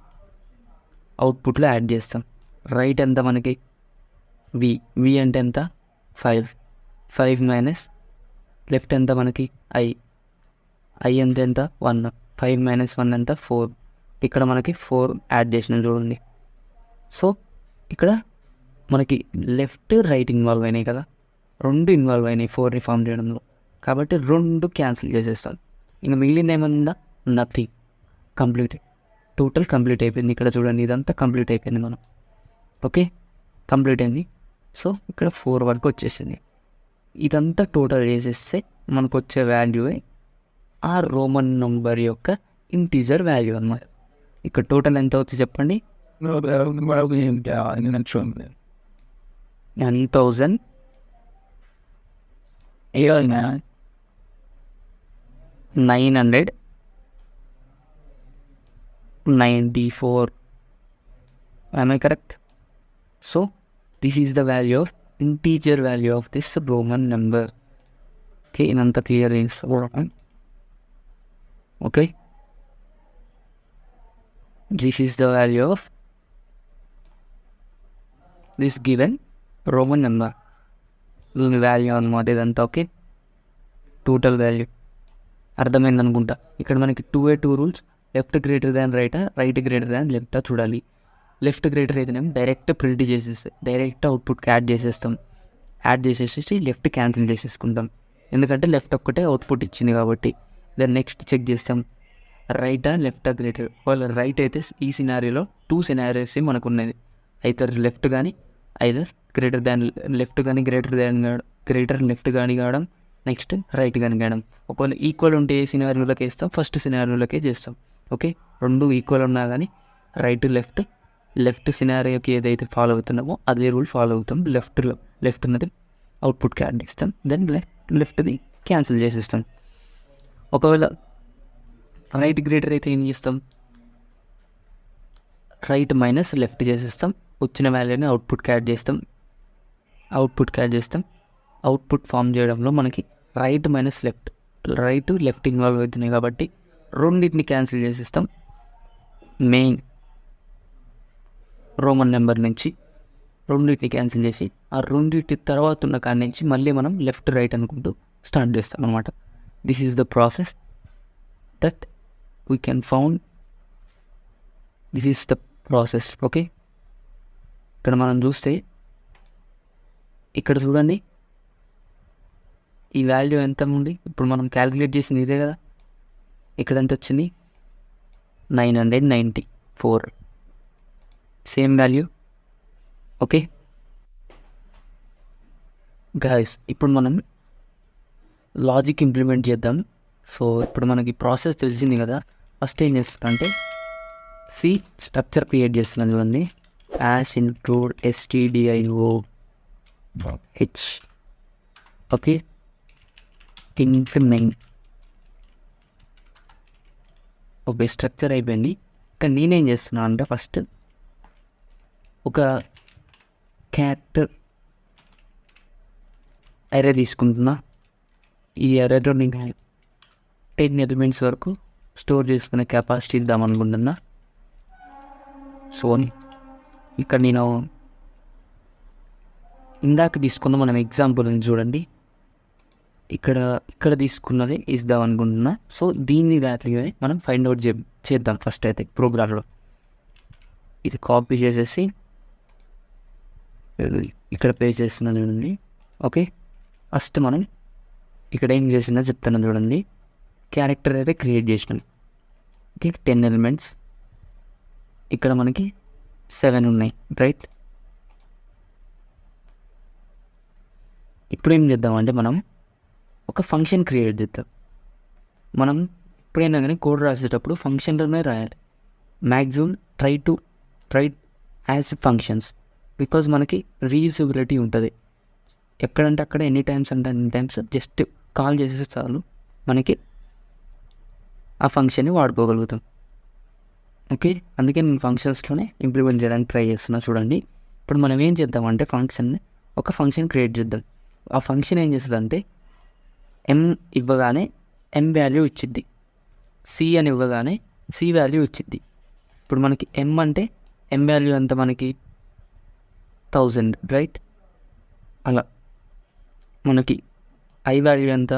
అవుట్పుట్లో యాడ్ చేస్తాం. రైట్ ఎంత మనకి వి అంటే ఎంత 5, 5 మైనస్ లెఫ్ట్ ఎంత మనకి ఐ ఎంత 1, 5 - 1 ఎంత 4. ఇక్కడ మనకి 4 యాడ్ చేసిన చూడండి. సో ఇక్కడ మనకి లెఫ్ట్ రైట్ ఇన్వాల్వ్ అయినాయి కదా, రెండు ఇన్వాల్వ్ అయినాయి 4ని ఫామ్ చేయడంలో, కాబట్టి రెండు క్యాన్సిల్ చేసేస్తాం. ఇంకా మిగిలింది ఏమన్నా, నథింగ్. కంప్లీట్, టోటల్ కంప్లీట్ అయిపోయింది. ఇక్కడ చూడండి ఇదంతా కంప్లీట్ అయిపోయింది మనం. ఓకే, కంప్లీట్ అయింది. సో ఇక్కడ 4 వరకు వచ్చేసింది. ఇదంతా టోటల్ చేసేస్తే మనకు వచ్చే వాల్యూయే ఆ రోమన్ నెంబర్ యొక్క ఇంటీజర్ వాల్యూ అన్నమాట. ఇక్కడ టోటల్ ఎంత అవుతుంది చెప్పండి? 1994. Am I correct? So this is the value of integer value of this Roman number. Okay, inanta clear is okay. This is the value of this given Roman number. దీని value అనమాట ఇదంతా. Okay, total value అర్థమైంది అనుకుంటా. ఇక్కడ మనకి 2 rules, left greater దాన్ రైటా, right greater దాన్ లెఫ్టా చూడాలి. Left greater అయితేనేమో డైరెక్ట్ ప్రింట్ చేసేస్తే డైరెక్ట్ అవుట్పుట్కి యాడ్ చేసేస్తాం. యాడ్ చేసేసి లెఫ్ట్ క్యాన్సిల్ చేసేసుకుంటాం, ఎందుకంటే లెఫ్ట్ ఒక్కటే అవుట్పుట్ ఇచ్చింది కాబట్టి. దెన్ నెక్స్ట్ చెక్ చేస్తాం రైటా లెఫ్టా గ్రేటర్. వాళ్ళ రైట్ అయితే ఈ సినారియోలో 2 సినారియోస్ మనకు ఉన్నది, ఐదర్ లెఫ్ట్ కానీ ఐదర్ గ్రేటర్ దాన్ లెఫ్ట్ కానీ గ్రేటర్ లెఫ్ట్ కానీ కావడం, నెక్స్ట్ రైట్ కానీ కావడం. ఒకవేళ ఈక్వల్ ఉంటే ఏ సినారియోలోకి వేస్తాం, ఫస్ట్ సినారియోలోకే చేస్తాం. ఓకే, 2 ఈక్వల్ ఉన్నా కానీ రైట్ లెఫ్ట్ సినారియోకి ఏదైతే ఫాలో అవుతున్నామో అదే రూల్ ఫాలో అవుతాం. లెఫ్ట్ ఉన్నది అవుట్పుట్కి యాడ్ చేస్తాం, దెన్ లెఫ్ట్ది క్యాన్సిల్ చేసేస్తాం. ఒకవేళ రైట్ గ్రేటర్ అయితే ఏం చేస్తాం, రైట్ మైనస్ లెఫ్ట్ చేసేస్తాం, వచ్చిన వాల్యూని అవుట్పుట్కి యాడ్ చేస్తాం. అవుట్పుట్ ఫామ్ చేయడంలో మనకి రైట్ మైనస్ లెఫ్ట్ ఇన్వాల్వ్ అవుతున్నాయి కాబట్టి రెండింటిని క్యాన్సిల్ చేసేస్తాం. మెయిన్ రోమన్ నెంబర్ నుంచి రెండింటిని క్యాన్సిల్ చేసి ఆ రెండింటి తర్వాత ఉన్న కాడి నుంచి మళ్ళీ మనం లెఫ్ట్ రైట్ అనుకుంటూ స్టార్ట్ చేస్తాం అనమాట. This is the process that we can found. This is the process. Okay, ఇక్కడ మనం చూస్తే ఇక్కడ చూడండి ఈ వాల్యూ ఎంత ఉంది, ఇప్పుడు మనం క్యాలిక్యులేట్ చేసింది ఇదే కదా. ఇక్కడ ఎంత వచ్చింది, 994, సేమ్ వాల్యూ. ఓకే గాయస్, ఇప్పుడు మనం లాజిక్ ఇంప్లిమెంట్ చేద్దాం. సో ఇప్పుడు మనకి ప్రాసెస్ తెలిసింది కదా. ఫస్ట్ ఏం చేస్తున్నా అంటే స్ట్రక్చర్ క్రియేట్ చేస్తున్నాను చూడండి. Ash include stdio h. Okay, into 9. Okay, structure అయిపోయింది. ఇక్కడ నేనేం చేస్తున్నా అంటే ఫస్ట్ ఒక క్యారెక్టర్ అరే తీసుకుంటున్నా. ఈ అరేలో నేను 10 ఎలిమెంట్స్ వరకు స్టోర్ చేసుకునే కెపాసిటీ ఇద్దాం అనుకుంటున్నా. సో ఇక్కడ నేను ఇందాక తీసుకున్న మనం ఎగ్జాంపుల్ చూడండి, ఇక్కడ తీసుకున్నది ఇద్దాం అనుకుంటున్నా. సో దీన్ని దాటిగానే మనం ఫైండ్ అవుట్ చేద్దాం ఫస్ట్ అయితే ప్రోగ్రామ్లో. ఇది కాపీ చేసేసి ఇక్కడ పే చేస్తున్నాను చూడండి. ఓకే, ఫస్ట్ మనం ఇక్కడ ఏం చేసినా చెప్తాను చూడండి. క్యారెక్టర్ అయితే క్రియేట్ చేసినాం. ఓకే, 10 ఎలిమెంట్స్, ఇక్కడ మనకి 7 ఉన్నాయి, రైట్. ఇప్పుడు ఏం చేద్దామంటే మనం ఒక ఫంక్షన్ క్రియేట్ చేద్దాం. మనం ఎప్పుడైనా కానీ కోడ్ రాసేటప్పుడు ఫంక్షన్లోనే రాయాలి. Maximum try as functions, because మనకి రీయూజబిలిటీ ఉంటుంది. ఎక్కడంటే అక్కడ ఎన్ని టైమ్స్ జస్ట్ కాల్ చేసేస్తే చాలు, మనకి ఆ ఫంక్షన్ని వాడుకోగలుగుతాం. ఓకే, అందుకే నేను ఫంక్షన్స్లోనే ఇంప్లిమెంట్ చేయడానికి ట్రై చేస్తున్నా. చూడండి, ఇప్పుడు మనం ఏం చేద్దామంటే ఒక ఫంక్షన్ క్రియేట్ చేద్దాం. ఆ ఫంక్షన్ ఏం చేస్తుందంటే m ఇవ్వగానే m వాల్యూ ఇచ్చిద్ది, c అని ఇవ్వగానే c వాల్యూ ఇచ్చిద్ది. ఇప్పుడు మనకి m అంటే m వాల్యూ ఎంత, మనకి 1000, రైట్. అలా మనకి i వాల్యూ ఎంత,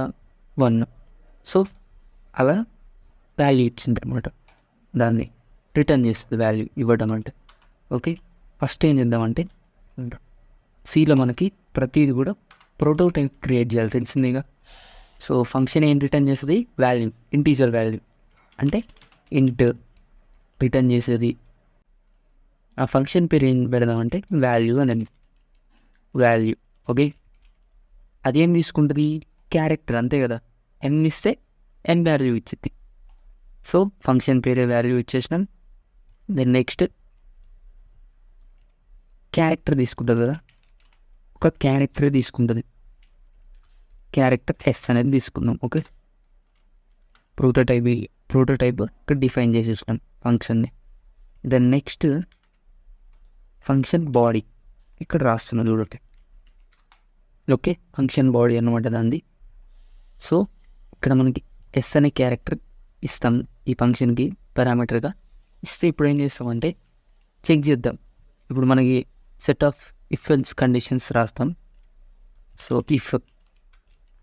1. సో అలా వాల్యూ ఇచ్చింది అనమాట, దాన్ని రిటర్న్ చేస్తుంది వాల్యూ ఇవ్వడం అంటే. ఓకే, ఫస్ట్ ఏం చేద్దామంటే సిలో మనకి ప్రతిది కూడా ప్రోటోటైప్ క్రియేట్ చేయాలి, తెలిసిందేగా. సో ఫంక్షన్ ఏం రిటర్న్ చేస్తుంది, వాల్యూ, ఇంటీజర్ వాల్యూ. అంటే ఇంట్ రిటర్న్ చేసేది. ఆ ఫంక్షన్ పేరు ఏం పెడదామంటే వాల్యూ అని, వాల్యూ. ఓకే, అదేం తీసుకుంటుంది, క్యారెక్టర్, అంతే కదా. ఎన్ ఇస్తే ఎన్ వాల్యూ ఇచ్చింది. సో ఫంక్షన్ పేరే వాల్యూ ఇచ్చేసినాం. దెన్ నెక్స్ట్ క్యారెక్టర్ తీసుకుంటుంది కదా, ఒక క్యారెక్టర్ తీసుకుంటుంది. క్యారెక్టర్ ఎస్ అనేది తీసుకుందాం. ఓకే, ప్రోటోటైప్ ఇక్కడ డిఫైన్ చేసేసినాం ఫంక్షన్ని. దెన్ నెక్స్ట్ ఫంక్షన్ బాడీ ఇక్కడ రాస్తున్నాం చూడండి. ఓకే, ఫంక్షన్ బాడీ అన్నమాట దాన్ని. సో ఇక్కడ మనకి ఎస్ అనే క్యారెక్టర్ ఇస్తాం ఈ ఫంక్షన్కి పారామీటర్గా. ఇస్తే ఇప్పుడు ఏం చేస్తామంటే చెక్ చేద్దాం. ఇప్పుడు మనకి set of if else conditions రాస్తాం. సో ఇఫ్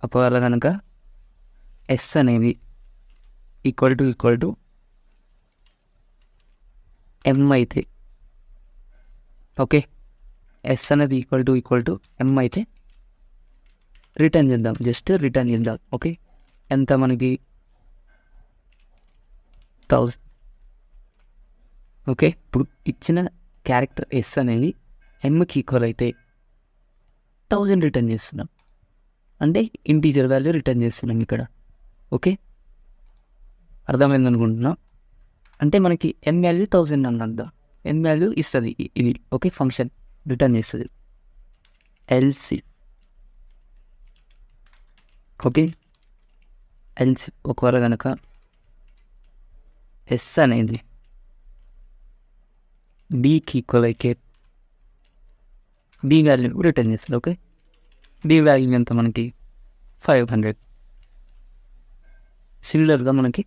ఒకవేళ కనుక ఎస్ అనేది ఈక్వల్ టు ఎం అయితే, ఓకే, ఎస్ అనేది ఈక్వల్ టు ఎం అయితే రిటర్న్ చేద్దాం, జస్ట్ రిటర్న్ చేద్దాం. ఓకే, ఎంత మనకి 1000. ఓకే, ఇప్పుడు ఇచ్చిన క్యారెక్టర్ ఎస్ అనేది ఎంకి ఈక్వల్ అయితే 1000 రిటర్న్ చేస్తున్నాం, అంటే ఇంటీజర్ వాల్యూ రిటర్న్ చేస్తున్నాం ఇక్కడ. ఓకే, అర్థమైంది అనుకుంటున్నా. అంటే మనకి ఎన్ వాల్యూ 1000 అని అర్థం. ఎన్ వాల్యూ ఇస్తుంది ఇది. ఓకే, ఫంక్షన్ రిటర్న్ చేస్తుంది. ఎల్సి ఓకే, ఎల్సి ఒకవేళ కనుక ఎస్ అనేది డికి ఈక్వల్ అయితే డి వాల్యూ రిటర్న్ చేస్తుంది. ఓకే, డి వాల్యూ ఎంత మనకి 500. సిమిలర్గా మనకి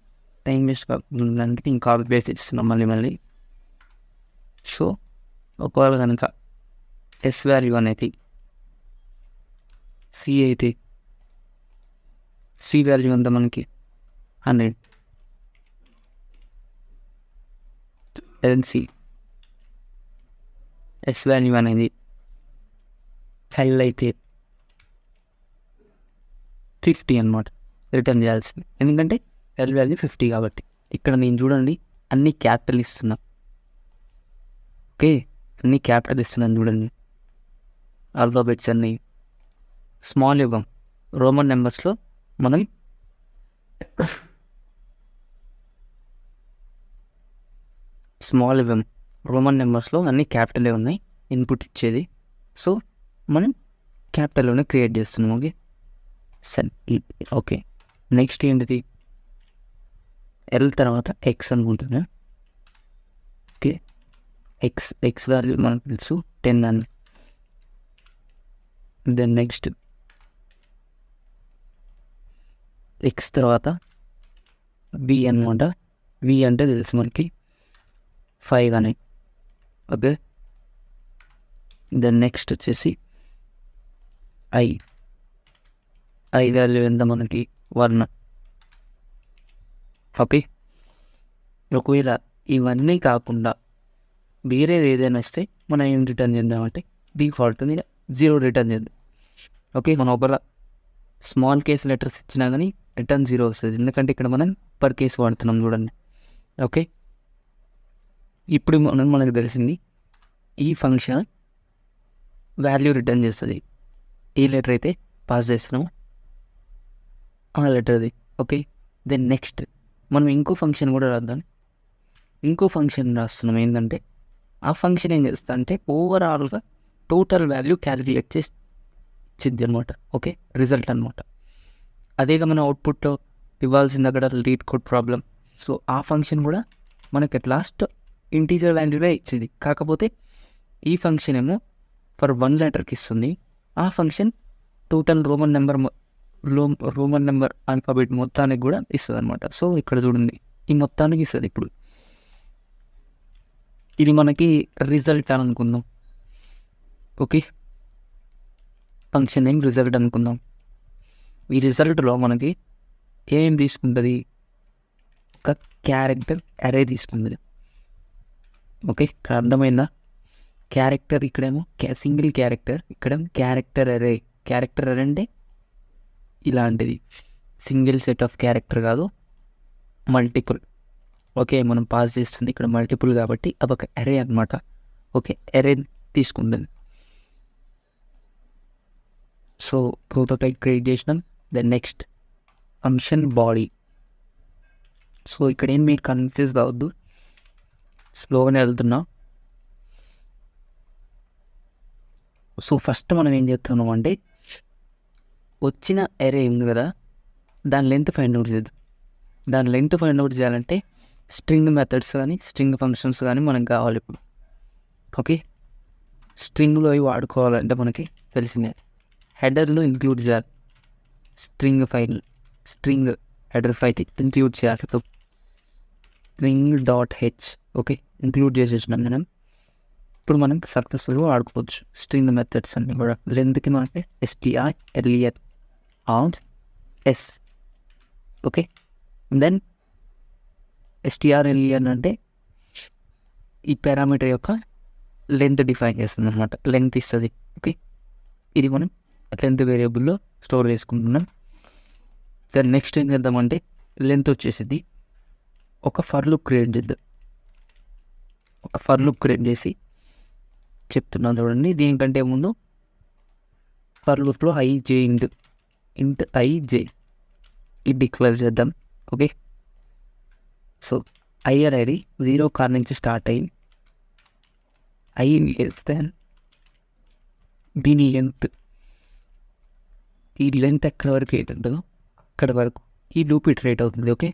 టైం వేస్ట్ కాకుండా నేను కాపీ పేస్ట్ ఇస్తున్నాం మళ్ళీ. సో ఒకవేళ కనుక ఎస్ వాల్యూ అనేది సి అయితే సి వాల్యూ అంతా మనకి 100. ఎల్సి ఎస్ వాల్యూ అనేది ఎల్ అయితే 50 అన్నమాట రిటర్న్ చేయాల్సింది, ఎందుకంటే ఎల్ వాల్యూ 50 కాబట్టి. ఇక్కడ నేను చూడండి అన్ని క్యాపిటల్ ఇస్తున్నా. ఓకే, అన్ని క్యాపిటల్ ఇస్తున్నాను చూడండి. ఆల్ఫాబెట్స్ అన్నీ స్మాల్ యుగం రోమన్ నెంబర్స్లో మనం స్మాల్ యుగం రోమన్ నెంబర్స్లో అన్ని క్యాపిటలే ఉన్నాయి ఇన్పుట్ ఇచ్చేది. సో మనం క్యాపిటల్లోనే క్రియేట్ చేస్తున్నాం. ఓకే సరే, ఓకే నెక్స్ట్ ఏంటిది, ఎల్ తర్వాత ఎక్స్ అనుకుంటున్నా. ఓకే, ఎక్స్ వాల్యూ మనకు తెలుసు 10 అని. దెన్ నెక్స్ట్ ఎక్స్ తర్వాత వి అనమాట. వి అంటే తెలుసు మనకి 5 అని. ఓకే, దెన్ నెక్స్ట్ వచ్చేసి ఐ వాల్యూ ఎంత మనకి 1. ఓకే, ఒకవేళ ఇవన్నీ కాకుండా వేరేది ఏదైనా ఇస్తే మనం ఏం రిటర్న్ చేద్దామంటే డిఫాల్ట్ 0 రిటర్న్ చేద్దాం. ఓకే, మనం ఒకవేళ స్మాల్ కేస్ లెటర్స్ ఇచ్చినా కానీ రిటర్న్ 0 వస్తుంది, ఎందుకంటే ఇక్కడ మనం పర్ కేస్ వాడుతున్నాం చూడండి. ఓకే, ఇప్పుడు మనకు తెలిసింది ఈ ఫంక్షన్ వాల్యూ రిటర్న్ చేస్తుంది ఏ లెటర్ అయితే పాస్ చేస్తున్నామో ఆ లెటర్ది. ఓకే, దెన్ నెక్స్ట్ మనం ఇంకో ఫంక్షన్ కూడా రాద్దాం. ఇంకో ఫంక్షన్ రాస్తున్నాం ఏంటంటే ఆ ఫంక్షన్ ఏం చేస్తా అంటే ఓవరాల్గా టోటల్ వాల్యూ క్యాలిక్యులేట్ చేసి ఇచ్చింది అనమాట. ఓకే, రిజల్ట్ అనమాట. అదేగా మన అవుట్పుట్లో ఇవ్వాల్సింది అక్కడ లీడ్ కోడ్ ప్రాబ్లం. సో ఆ ఫంక్షన్ కూడా మనకి అట్ లాస్ట్ ఇంటీజర్ వాల్యూలో ఇచ్చేది, కాకపోతే ఈ ఫంక్షన్ ఏమో ఫర్ 1 లెటర్కి ఇస్తుంది. ఆ function total Roman number alphabet మొత్తానికి కూడా ఇస్తుంది అనమాట. సో ఇక్కడ చూడండి ఈ మొత్తానికి ఇస్తుంది. ఇప్పుడు ఇది మనకి రిజల్ట్ అని అనుకుందాం. ఓకే, ఫంక్షన్ నేమ్ రిజల్ట్ అనుకుందాం. ఈ రిజల్ట్లో మనకి ఏం తీసుకుంటుంది, ఒక క్యారెక్టర్ అరే తీసుకుంటుంది. ఓకే, ఇక్కడ అర్థమైందా? క్యారెక్టర్ ఇక్కడేమో సింగిల్ క్యారెక్టర్, ఇక్కడ క్యారెక్టర్ అరే. క్యారెక్టర్ అరే అంటే ఇలాంటిది, సింగిల్ సెట్ ఆఫ్ క్యారెక్టర్ కాదు, మల్టిపుల్. ఓకే, మనం పాస్ చేస్తుంది ఇక్కడ మల్టిపుల్ కాబట్టి అదొక అరే అనమాట. ఓకే, అరే తీసుకుంటుంది. సో ప్రోటోటైప్ క్రియేట్ చేసినాం. Then next function body. So ఇక్కడ ఏం మీరు కన్ఫ్యూజ్ కావద్దు, స్లోగానే వెళ్తున్నా. సో ఫస్ట్ మనం ఏం చేస్తున్నాం అంటే వచ్చిన ఎరే ఉంది కదా, దాని లెంత్ ఫైండ్ అవుట్ చేద్దాం. దాని లెంత్ ఫైండ్ అవుట్ చేయాలంటే స్ట్రింగ్ మెథడ్స్ కానీ స్ట్రింగ్ ఫంక్షన్స్ కానీ మనకు కావాలి ఇప్పుడు. ఓకే, స్ట్రింగ్లో అవి వాడుకోవాలంటే మనకి తెలిసిందే, హెడర్లో ఇంక్లూడ్ చేయాలి. స్ట్రింగ్ హెడర్ ఫైల్ ఇంక్లూడ్ చేయాలి. String dot H okay include చేసేసినాం మనం. ఇప్పుడు మనం సక్సెస్ఫుల్గా వాడుకోవచ్చు స్ట్రింగ్ మెథడ్స్ అన్ని కూడా. లెంత్కి మనకి str out s okay. Then strlen అంటే ఈ పారామీటర్ యొక్క లెంత్ డిఫైన్ చేస్తుంది అనమాట, లెంత్ ఇస్తుంది. ఓకే, ఇది మనం లెంత్ వేరియబుల్లో స్టోర్ చేసుకుంటున్నాం. దెన్ నెక్స్ట్ ఏం చేద్దామంటే లెంత్ వచ్చేసింది, ఒక ఫర్ లూప్ క్రియేట్ చేద్దాం. ఒక ఫర్ లూప్ క్రియేట్ చేసి చెప్తున్నాను చూడండి. దీనికంటే ముందు ఫర్ లూప్లో ij ఇంట్ ij ఇది డిక్లేర్ చేద్దాం. ఓకే, సో i అనేది 0 కార్ నుంచి స్టార్ట్ అయ్యి i లెస్ దాన్ దీని లెంత్, ఈ లెంత్ ఎక్కడ వరకు అవుతుంటుందో అక్కడ వరకు ఈ లూప్ ఇటరేట్ అవుతుంది. Okay,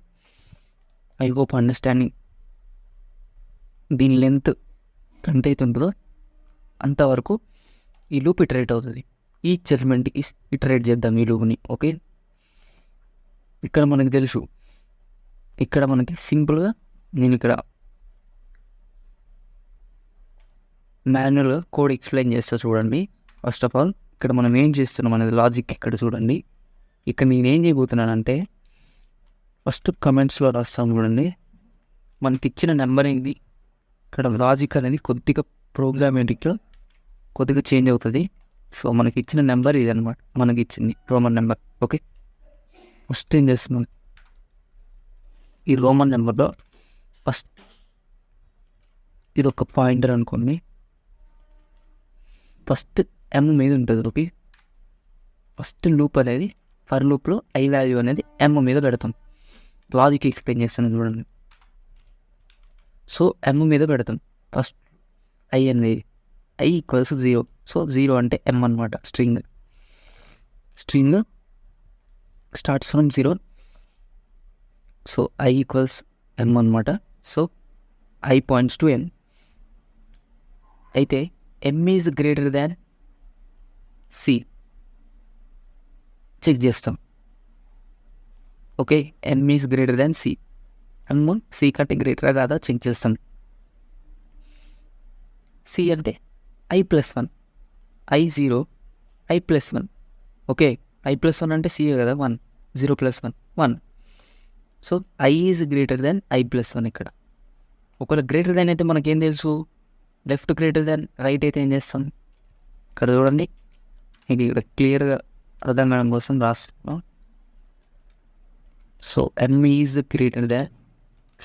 I hope understanding. దీని లెంత్ ఎంత అవుతుంటుందో అంతవరకు ఈ లూప్ ఇటరేట్ అవుతుంది. ఈచ్ ఎలిమెంట్కి ఇటరేట్ చేద్దాం ఈ లూప్ని. ఓకే, ఇక్కడ మనకు తెలుసు, ఇక్కడ మనకి సింపుల్గా నేను ఇక్కడ మాన్యువల్గా కోడ్ ఎక్స్ప్లెయిన్ చేస్తా చూడండి. ఫస్ట్ ఆఫ్ ఆల్ ఇక్కడ మనం ఏం చేస్తున్నాం అనేది లాజిక్ ఇక్కడ చూడండి. ఇక్కడ నేనేం చేయబోతున్నానంటే ఫస్ట్ కమెంట్స్లో రాస్తాం చూడండి. మనకి ఇచ్చిన నెంబర్ ఏంది, ఇక్కడ లాజిక్ అనేది కొద్దిగా ప్రోగ్రామేటిక్లో కొద్దిగా చేంజ్ అవుతుంది. సో మనకి ఇచ్చిన నెంబర్ ఇది అనమాట, మనకి ఇచ్చింది రోమన్ నెంబర్. ఓకే, ఫస్ట్ ఏం చేస్తున్నాం, ఈ రోమన్ నెంబర్లో ఫస్ట్ ఇది ఒక పాయింటర్ అనుకోండి, ఫస్ట్ m మీద ఉంటుంది. ఓకే, ఫస్ట్ లూప్ అనేది ఫర్ లూప్లో i వాల్యూ అనేది m మీద పెడతాం. లాజిక్ ఎక్స్ప్లెయిన్ చేస్తాను చూడండి. సో m మీద పెడతాం ఫస్ట్, i అనేది i ఈక్వల్స్ 0. సో 0 అంటే m అనమాట. String starts from 0. So i equals m అనమాట. So i points to m. అయితే m is greater than c check చేస్తాం. Okay, m is greater than c, m c కంటే గ్రేటరా కాదా check చేస్తాం. c అంటే i+1, i0 i+1. Okay, i+1 అంటే c కదా 1, 0+1 1. So i is greater than i+1. ఇక్కడ ఒకవేళ గ్రేటర్ దాన్ అయితే మనకేం తెలుసు, లెఫ్ట్ గ్రేటర్ దాన్ రైట్ అయితే ఏం చేస్తాం, ఇక్కడ చూడండి. ఇది ఇక్కడ క్లియర్గా అర్థం కావడం కోసం రాస్తున్నాం. So m is greater than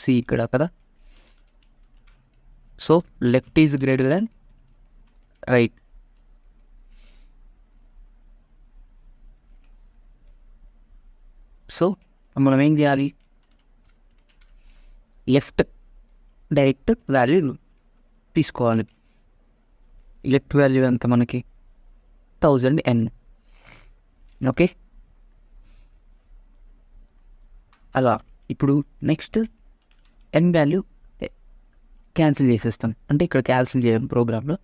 c ఇక్కడ కదా. So left is greater than right. So మనం ఏం చేయాలి, లెఫ్ట్ డైరెక్ట్ వాల్యూ తీసుకోవాలి. లెఫ్ట్ వాల్యూ ఎంత మనకి 1000n. ఓకే, అలా ఇప్పుడు నెక్స్ట్ n వాల్యూ క్యాన్సిల్ చేసేస్తాం, అంటే ఇక్కడ క్యాన్సిల్ చేయం ప్రోగ్రాంలో.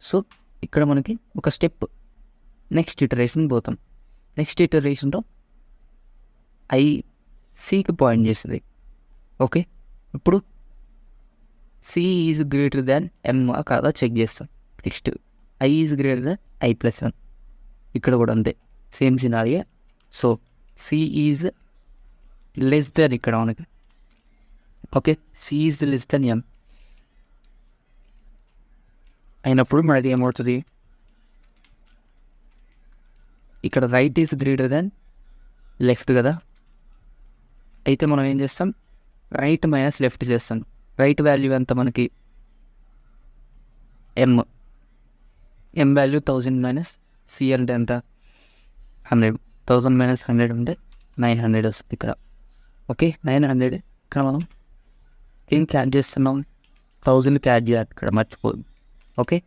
సో ఇక్కడ మనకి ఒక స్టెప్ నెక్స్ట్ ఇటరేషన్ పోతాం. నెక్స్ట్ ఇటరేషన్లో i cకి పాయింట్ చేస్తుంది. ఓకే, ఇప్పుడు c is greater than m కాదా చెక్ చేస్తాం. Next i is greater than i+1. ఇక్కడ కూడా అంతే, same scenario. So c is less దాన్ ఇక్కడ మనకి. Okay, c is less than m అయినప్పుడు మనకి ఏమవుతుంది, ఇక్కడ right is greater than left కదా. అయితే మనం ఏం చేస్తాం, రైట్ మైనస్ లెఫ్ట్ చేస్తాం. రైట్ వాల్యూ ఎంత మనకి m వాల్యూ 1000 మైనస్ c అంటే ఎంత 100. 1000 మైనస్ 100 ఉంటే 900 వస్తుంది ఇక్కడ. ఓకే, 900. ఇక్కడ మనం ఏం క్యాచ్ చేస్తున్నాం, 1000 క్యాచ్ చేయాలి ఇక్కడ, మర్చిపోదు. ఓకే,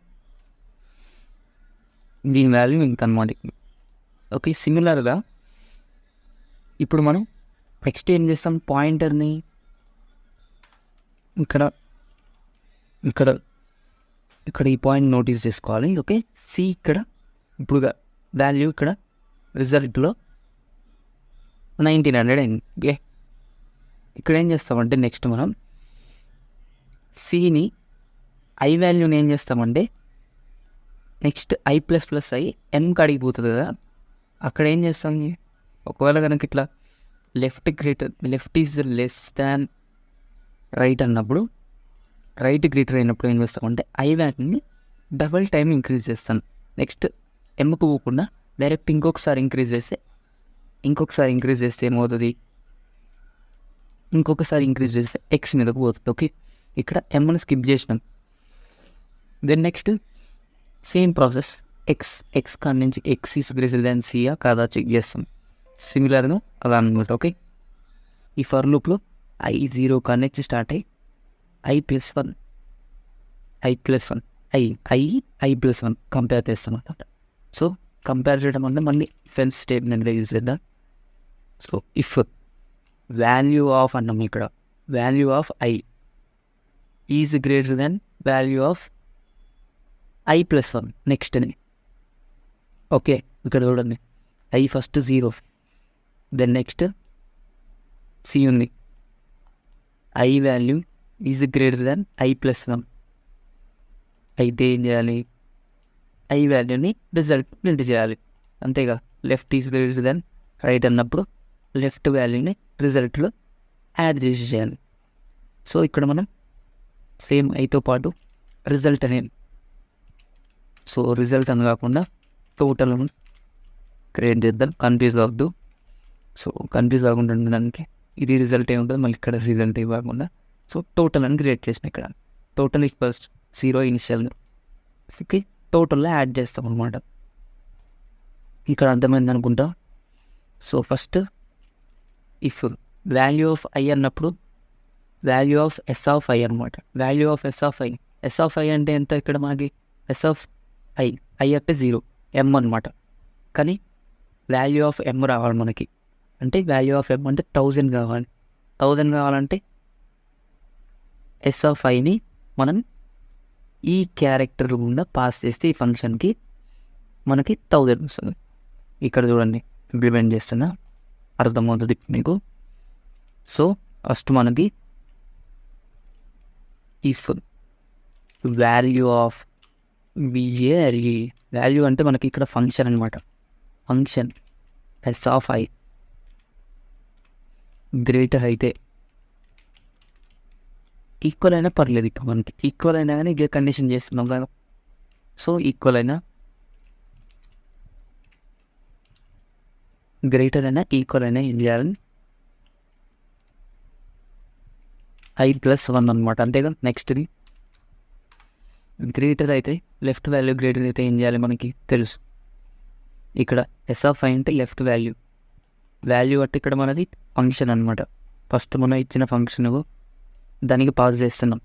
దీని వాల్యూ ఇంత అనమాట. ఓకే, సిమిలర్గా ఇప్పుడు మనం నెక్స్ట్ ఏం చేస్తాం, పాయింటర్ని ఇక్కడ ఇక్కడ ఇక్కడ ఈ పాయింట్ నోటీస్ చేసుకోవాలి. ఓకే, సి ఇక్కడ ఇప్పుడు వాల్యూ ఇక్కడ రిజల్ట్లో 1900 అయింది. ఓకే, ఇక్కడ ఏం చేస్తామంటే నెక్స్ట్ మనం సిని ఐ వాల్యూని ఏం చేస్తామంటే next I plus plus I ఎంకి అడిగిపోతుంది కదా, అక్కడ ఏం చేస్తాం, ఒకవేళ కనుక ఇట్లా left is less than right అన్నప్పుడు, రైట్ గ్రేటర్ అయినప్పుడు ఏం చేస్తామంటే ఐ వాల్యూని డబల్ టైం ఇంక్రీజ్ చేస్తాను. నెక్స్ట్ ఎంకు పోకుండా డైరెక్ట్ ఇంకొకసారి ఇంక్రీజ్ చేస్తే ఏమవుతుంది, ఇంకొకసారి ఇంక్రీజ్ చేస్తే ఎక్స్ మీదకు పోతుంది. ఓకే, ఇక్కడ ఎంని స్కిప్ చేసినాం. Then next same process X కాడి నుంచి ఎక్స్ ఈస్ గ్రేటర్ దాన్ సియా కాదా చెక్ చేస్తాం. సిమిలర్గా అలా అనమాట. ఓకే, ఈ ఫర్ లూప్లో ఐ 0 కాడి నుంచి స్టార్ట్ అయ్యి I plus one I plus 1 compare చేస్తాం అనమాట. సో కంపేర్ చేయడం అంటే మళ్ళీ ఫెల్స్ స్టేట్మెంట్లో యూజ్ చేద్దాం. సో ఇఫ్ వాల్యూ ఆఫ్ అన్నాం, ఇక్కడ value of I is greater than value of I plus 1 next అని. ఓకే, ఇక్కడ చూడండి, I first 0, then next C ఉంది, I value is greater than I plus 1 అయితే ఏం చేయాలి, ఐ వాల్యూని రిజల్ట్ ప్రింట్ చేయాలి. అంతేగా, left is greater than right అన్నప్పుడు లెఫ్ట్ వాల్యూని రిజల్ట్లో యాడ్ చేసి చేయాలి. సో ఇక్కడ మనం సేమ్ ఐతో పాటు రిజల్ట్ అనేది, సో రిజల్ట్ అని కాకుండా టోటల్ క్రియేట్ చేద్దాం, కన్ఫ్యూజ్ కావద్దు. సో కన్ఫ్యూజ్ కాకుండా ఉండడానికి ఇది రిజల్ట్ ఏ ఉంటుంది, మళ్ళీ ఇక్కడ రిజల్ట్ ఇవ్వకుండా సో టోటల్ అని క్రియేట్ చేసిన, ఇక్కడ టోటల్ ఈక్వల్స్ 0 ఇనిషియల్. ఓకే, టోటల్లో యాడ్ చేస్తాం అనమాట. ఇక్కడ అర్థమైంది అనుకుంటా. So first if value of I అన్నప్పుడు value of S of I అనమాట. Value of S of I అంటే ఎంత, ఇక్కడ మనకి ఎస్ ఆఫ్ ఐ అంటే 0 ఎం అనమాట. కానీ వాల్యూ ఆఫ్ ఎం రావాలి మనకి, అంటే వాల్యూ ఆఫ్ ఎం అంటే 1000 కావాలి. 1000 కావాలంటే ఎస్ ఆఫ్ ఐని మనం ఈ క్యారెక్టర్ గుండా పాస్ చేస్తే ఈ ఫంక్షన్కి మనకి 1000 వస్తుంది. ఇక్కడ చూడండి, ఇంప్లిమెంట్ చేస్తున్నా, అర్థమవుతుంది మీకు. సో ఫస్ట్ మనకి ఇఫ్ వాల్యూ ఆఫ్ వాల్యూ అంటే మనకి ఇక్కడ ఫంక్షన్ అనమాట, function S of I greater అయితే, ఈక్వల్ అయినా పర్లేదు, ఇప్పుడు మనకి ఈక్వల్ అయినా కానీ ఇదే కండిషన్ చేస్తున్నాం కదా. సో ఈక్వల్ అయినా గ్రేటర్ అయినా ఈక్వల్ అయినా ఏం చేయాలని ఐ ప్లస్ 1 అనమాట, అంతేగా. నెక్స్ట్ది గ్రేటర్ అయితే లెఫ్ట్ వాల్యూ గ్రేటర్ అయితే ఏం చేయాలి మనకి తెలుసు. ఇక్కడ ఎస్ ఆఫ్ ఐ అంటే లెఫ్ట్ వాల్యూ అంటే ఇక్కడ మనది ఫంక్షన్ అనమాట. ఫస్ట్ మనం ఇచ్చిన ఫంక్షన్ దానికి పాస్ చేస్తున్నాం.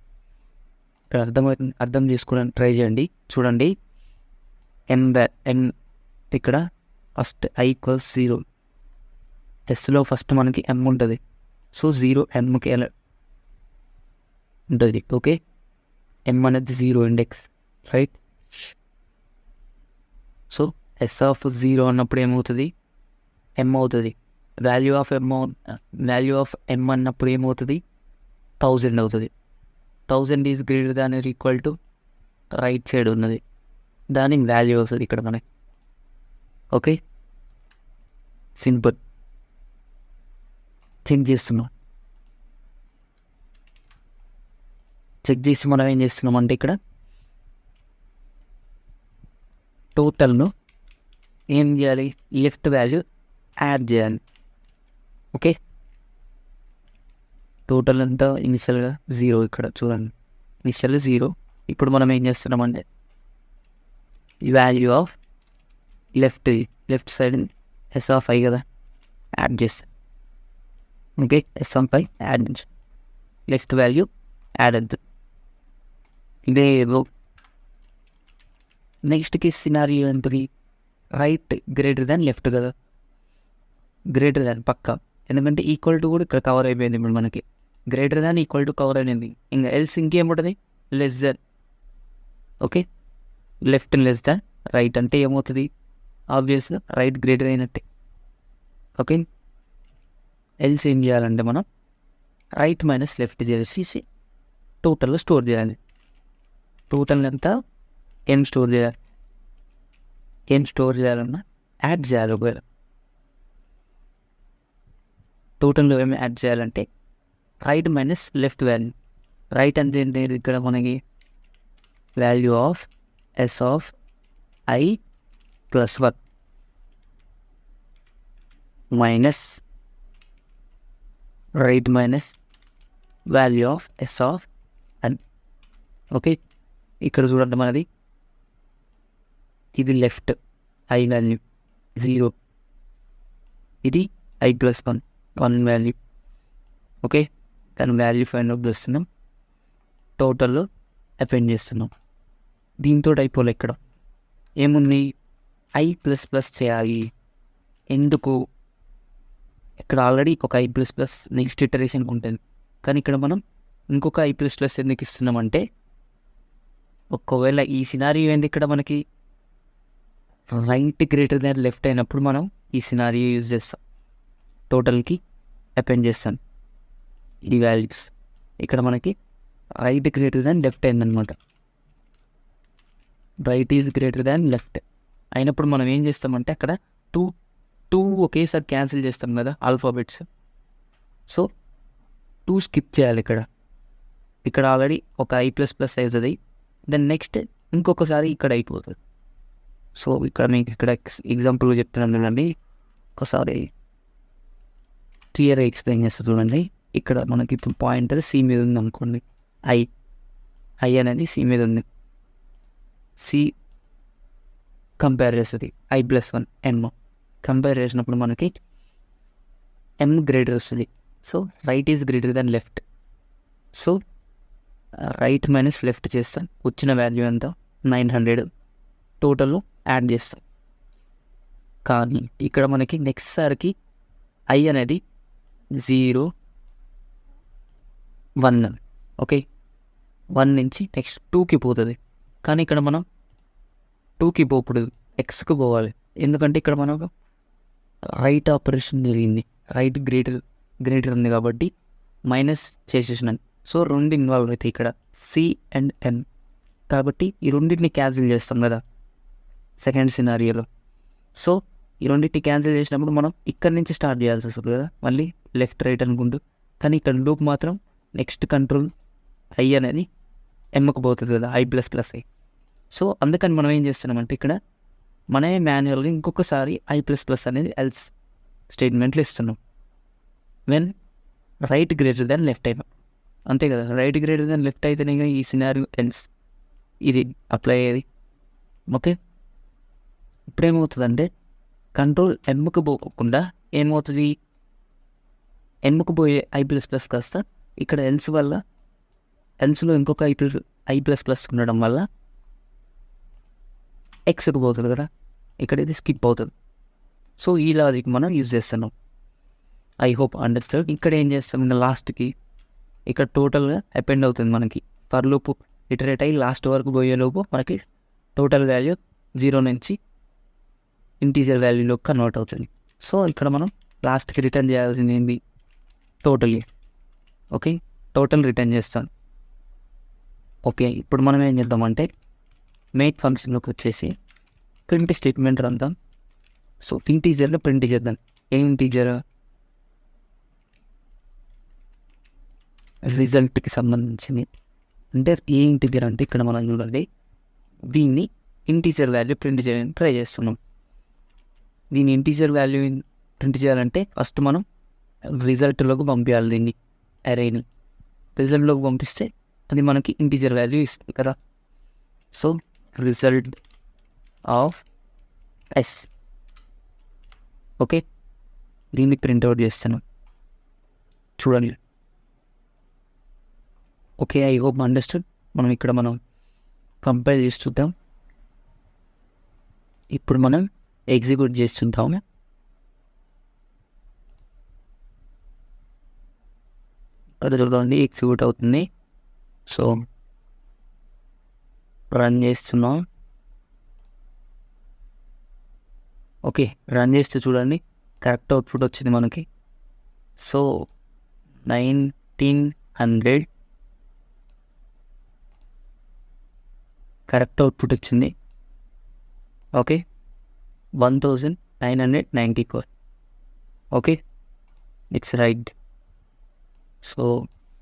ఇక్కడ అర్థం చేసుకోవడానికి ట్రై చేయండి. చూడండి, ఎం ఇక్కడ ఫస్ట్ ఐ ఈక్వల్స్ 0, ఎస్లో ఫస్ట్ మనకి ఎం ఉంటుంది. సో 0 ఎంకి ఎలా ఉంటుంది. ఓకే, ఎం అనేది 0 index, right. So S of 0 అన్నప్పుడు ఏమవుతుంది, ఎం అవుతుంది. వాల్యూ ఆఫ్ ఎం అన్నప్పుడు ఏమవుతుంది, 1000 అవుతుంది. 1000 is greater than or equal to right side ఉన్నది, దాని వాల్యూ వస్తుంది ఇక్కడ మనకి. Okay, simple. చెక్ చేసి మనం ఏం చేస్తున్నాం అంటే ఇక్కడ టోటల్ను ఏం చేయాలి, లెఫ్ట్ వాల్యూ యాడ్ చేయాలి. ఓకే, టోటల్ అంతా ఇనిషియల్గా 0, ఇక్కడ చూడండి ఇనిషియల్గా 0. ఇప్పుడు మనం ఏం చేస్తున్నామంటే value of left side S of I కదా, యాడ్ చేస్తాను. Okay, S of I add నుంచి నెక్స్ట్ వాల్యూ యాడ్ అవుతుంది. లేదు నెక్స్ట్కి సినారియో ఏంటిది, రైట్ గ్రేటర్ దాన్ లెఫ్ట్ కదా, గ్రేటర్ దాన్ పక్కా, ఎందుకంటే ఈక్వల్ టు కూడా ఇక్కడ కవర్ అయిపోయింది. ఇప్పుడు మనకి greater than equal to cover అయిపోయింది, ఇంకా ఎల్స్ ఇంకేముంటుంది, less than. Okay, left less than right అంటే ఏమవుతుంది, ఆబ్వియస్గా రైట్ గ్రేటర్ అయినట్టే. ఓకే, ఎల్స్ ఏం చేయాలంటే మనం రైట్ మైనస్ లెఫ్ట్ చేసేసి టోటల్లో స్టోర్ చేయాలి. టోటల్ అంతా ఏం స్టోర్ చేయాలి, ఏం స్టోర్ చేయాలన్నా యాడ్ చేయాలి. ఒకవేళ టోటల్లో ఏమి యాడ్ చేయాలంటే right minus left value. Right అంటే ఏంటి ఇక్కడ మనకి value of S of I plus 1 minus right minus value of S of N. Okay, ఇక్కడ చూడండి మనది ఇది లెఫ్ట్ ఐ వాల్యూ 0, ఇది ఐ ప్లస్ 1 వాల్యూ. ఓకే, దాని వాల్యూ ఫైండ్ అవుట్ చేస్తున్నాం, టోటల్లో అపెండ్ చేస్తున్నాం. దీంతో అయిపోలే, ఇక్కడ ఏముంది ఐ ప్లస్ ప్లస్ చేయాలి. ఎందుకు, ఇక్కడ ఆల్రెడీ ఒక I plus plus next iteration ఉంటుంది, కానీ ఇక్కడ మనం ఇంకొక ఐ ప్లస్ ప్లస్ ఎందుకు ఇస్తున్నామంటే ఒకవేళ ఈ సినారియో ఏంది ఇక్కడ మనకి రైట్ గ్రేటర్ దాన్ లెఫ్ట్ అయినప్పుడు మనం ఈ సినారియో యూజ్ చేస్తాం, టోటల్కి అపెండ్ చేస్తాం ఈ వాల్యూస్. ఇక్కడ మనకి రైట్ గ్రేటర్ దాన్ లెఫ్ట్ అయిందనమాట, right is greater than left అయినప్పుడు మనం ఏం చేస్తామంటే అక్కడ టూ ఒకేసారి క్యాన్సిల్ చేస్తాం కదా ఆల్ఫాబెట్స్. సో 2 స్కిప్ చేయాలి ఇక్కడ ఆల్రెడీ ఒక ఐ ప్లస్ ప్లస్ అవుతుంది, దెన్ నెక్స్ట్ ఇంకొకసారి ఇక్కడ అయిపోతుంది. సో ఇక్కడ మీకు ఇక్కడ ఎగ్జాంపుల్గా చెప్తున్నాను చూడండి, ఒకసారి క్లియర్గా ఎక్స్ప్లెయిన్ చేస్తా చూడండి. ఇక్కడ మనకి ఇప్పుడు పాయింటర్ సి మీద ఉంది అనుకోండి, ఐ అనేది సి మీద ఉంది, సి కంపేర్ చేస్తుంది ఐ ప్లస్ 1 ఎమ్, కంపేర్ చేసినప్పుడు మనకి ఎమ్ గ్రేటర్ వస్తుంది. So right is greater than left, so right minus left చేస్తాం, వచ్చిన వాల్యూ ఎంత 900 టోటల్ యాడ్ చేస్తాం. కానీ ఇక్కడ మనకి నెక్స్ట్ సారికి ఐ అనేది 0 1, ఓకే 1 నుంచి నెక్స్ట్ 2కి పోతుంది, కానీ ఇక్కడ మనం 2కి పోకూడదు, ఎక్స్కి పోవాలి. ఎందుకంటే ఇక్కడ మనకు రైట్ ఆపరేషన్ జరిగింది, రైట్ గ్రేటర్ ఉంది కాబట్టి మైనస్ చేసేసినాను. సో 2 ఇన్వాల్వ్ అవుతాయి ఇక్కడ సి అండ్ ఎన్, కాబట్టి ఈ రెండింటిని క్యాన్సిల్ చేస్తాం కదా సెకండ్ సినారియోలో. సో ఈ రెండింటిని క్యాన్సిల్ చేసినప్పుడు మనం ఇక్కడ నుంచి స్టార్ట్ చేయాల్సి వస్తుంది కదా, మళ్ళీ లెఫ్ట్ రైట్ అనుకుంటూ. కానీ ఇక్కడ లూప్ మాత్రం నెక్స్ట్ కంట్రోల్ ఐ అనేది ఎమ్కి పోతుంది కదా, I plus plus I. So అందుకని మనం ఏం చేస్తున్నామంటే ఇక్కడ మనమే మాన్యువల్గా ఇంకొకసారి ఐ ప్లస్ ప్లస్ అనేది ఎల్స్ స్టేట్మెంట్లు ఇస్తున్నాం when right greater than left అయినా. అంతే కదా, రైట్ గ్రేటర్ దాన్ లెఫ్ట్ అయితేనే ఈ సినారియో ఎల్స్ ఇది అప్లై అయ్యేది. ఓకే, ఇప్పుడేమవుతుందంటే కంట్రోల్ ఎమ్కి పోకుండా ఏమవుతుంది, ఎమ్కి పోయే ఐ ప్లస్ ప్లస్ కాస్త ఇక్కడ ఎల్స్ వల్ల ఎల్స్లో ఇంకొక ఐ ప్లస్ ప్లస్ ఉండడం వల్ల ఎక్స్కి పోతుంది కదా, ఇక్కడ ఇది స్కిప్ అవుతుంది. సో ఈ లాజిక్ మనం యూజ్ చేస్తున్నాం. I hope understand. ఇక్కడ ఏం చేస్తాం, ఇంకా లాస్ట్కి ఇక్కడ టోటల్గా అపెండ్ అవుతుంది మనకి, ఫర్ లూప్ ఇటరేట్ అయ్యి లాస్ట్ వరకు పోయేలోపు మనకి టోటల్ వాల్యూ 0 నుంచి ఇంటీజర్ వాల్యూలో కన్వర్ట్ అవుతుంది. సో ఇక్కడ మనం లాస్ట్కి రిటర్న్ చేయాల్సింది ఏంటి, టోటలీ. ఓకే, టోటల్ రిటర్న్ చేస్తాను. ఓకే, ఇప్పుడు మనం ఏం చేద్దామంటే మేక్ ఫంక్షన్లోకి వచ్చేసి ప్రింట్ స్టేట్మెంట్ రాద్దాం. సో ఇంటీజర్లో ప్రింట్ చేద్దాం. ఏం ఇంటీజర్, రిజల్ట్కి సంబంధించింది. అంటే ఏ ఇంటీజర్ అంటే ఇక్కడ మనం చూడండి, దీన్ని ఇంటీజర్ వాల్యూ ప్రింట్ చేయడానికి ట్రై చేస్తున్నాం. దీన్ని ఇంటీజర్ వాల్యూ ప్రింట్ చేయాలంటే ఫస్ట్ మనం రిజల్ట్లోకి పంపించాలి దీన్ని, అరేని రిజల్ట్లోకి పంపిస్తే అది మనకి ఇంటీజర్ వాల్యూ ఇస్తుంది కదా. So result of S okay, దీన్ని ప్రింట్అవుట్ చేస్తాను చూడండి. Okay, I hope understood. మనం కంపైల్ చేసి చూద్దాం. ఇప్పుడు మనం ఎగ్జిక్యూట్ చేసి చూద్దాం. అది చూడండి ఎగ్జిక్యూట్ అవుతుంది. సో రన్ చేస్తున్నాం. ఓకే, రన్ చేస్తే చూడండి కరెక్ట్ అవుట్పుట్ వచ్చింది మనకి. సో 1900 కరెక్ట్ అవుట్పుట్ వచ్చింది. Okay, 1994. Okay, it's right. So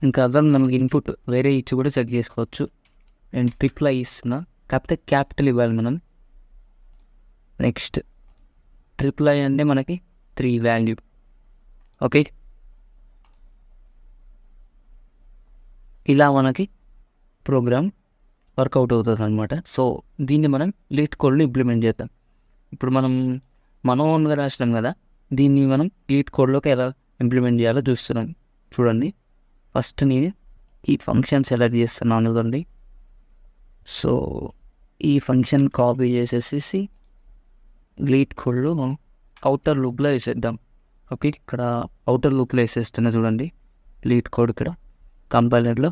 ఇంకా అదర్ మనకి ఇన్పుట్ వేరే ఇచ్చి కూడా చెక్ చేసుకోవచ్చు. నేను ట్రిపుల్ ఐ ఇస్తున్నా, కాకపోతే క్యాపిటల్ ఇవ్వాలి మనం. నెక్స్ట్ ట్రిపుల్ ఐ అంటే మనకి 3 వాల్యూ. ఓకే, ఇలా మనకి ప్రోగ్రామ్ వర్కౌట్ అవుతుంది అనమాట. సో దీన్ని మనం లీడ్ కోడ్లో ఇంప్లిమెంట్ చేద్దాం. ఇప్పుడు మనం ఓన్గా రాసినాం కదా, దీన్ని మనం లీడ్ కోడ్లోకి ఎలా ఇంప్లిమెంట్ చేయాలో చూస్తున్నాం. చూడండి, ఫస్ట్ నేను ఈ ఫంక్షన్ సెలెక్ట్ చేస్తున్నాను చూడండి. సో ఈ ఫంక్షన్ కాపీ చేసేసి లీడ్ కోడ్లో అవుటర్ లూప్లో వేసేద్దాం. ఓకే, ఇక్కడ అవుటర్ లూప్లో వేసేస్తున్నా చూడండి లీడ్ కోడ్ ఇక్కడ కంపైలర్లో.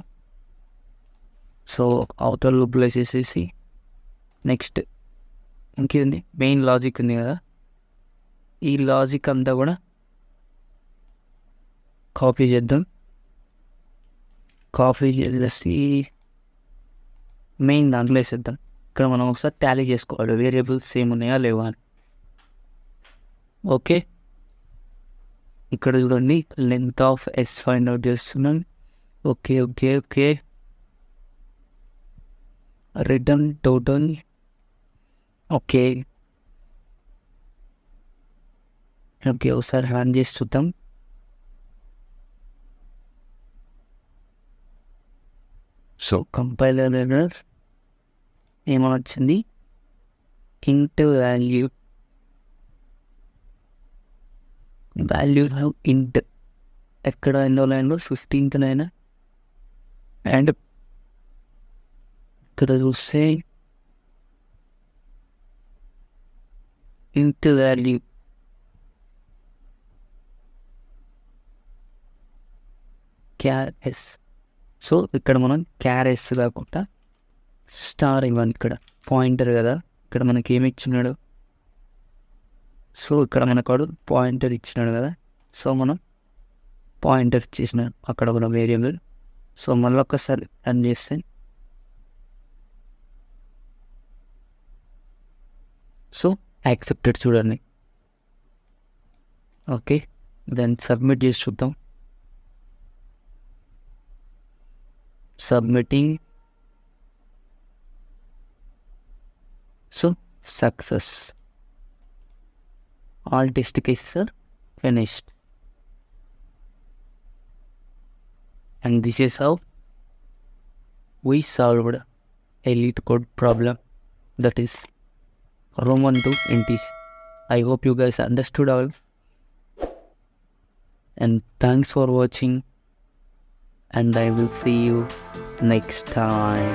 సో అవుటర్ లూప్లో వేసేసి నెక్స్ట్ ఇంకేంది మెయిన్ లాజిక్ ఉంది కదా, ఈ లాజిక్ అంతా కూడా కాపీ చేద్దాం. కాపీ చేసి మెయిన్ దాంట్లో వేసేద్దాం. ఇక్కడ మనం ఒకసారి టాలీ చేసుకోవాలి వేరియబుల్స్ సేమ్ ఉన్నాయా లేవా అని. ఓకే, ఇక్కడ చూడండి length of S find out చేస్తున్నాం. Okay okay okay, return total. Okay okay, ఒకసారి రన్ చేసి చూద్దాం. సో కంపైలర్ ఎర్రర్ ఏమని వచ్చింది, ఇంట్ వాల్యూ ఇంట్ ఎక్కడ ఎన్నో లైన్లో 15th లైన్. అండ్ ఇక్కడ చూస్తే ఇంట్ వాల్యూ క్యార్. సో ఇక్కడ మనం క్యారెస్ కాకుండా స్టార్ ఇవ్వాలి. ఇక్కడ పాయింటర్ కదా, ఇక్కడ మనకి ఏమి ఇచ్చినాడు. సో ఇక్కడ మనకు పాయింటర్ ఇచ్చినాడు కదా, సో మనం పాయింటర్ ఇచ్చేసినాం అక్కడ కూడా వేరియబుల్. సో మళ్ళీ ఒక్కసారి రన్ చేస్తే సో యాక్సెప్టెడ్ చూడండి. ఓకే, దెన్ సబ్మిట్ చేసి చూద్దాం. Submitting. So success. All test cases are finished. And this is how we solved a lead code problem, that is Roman to integer. I hope you guys understood all. And thanks for watching. And I will see you next time.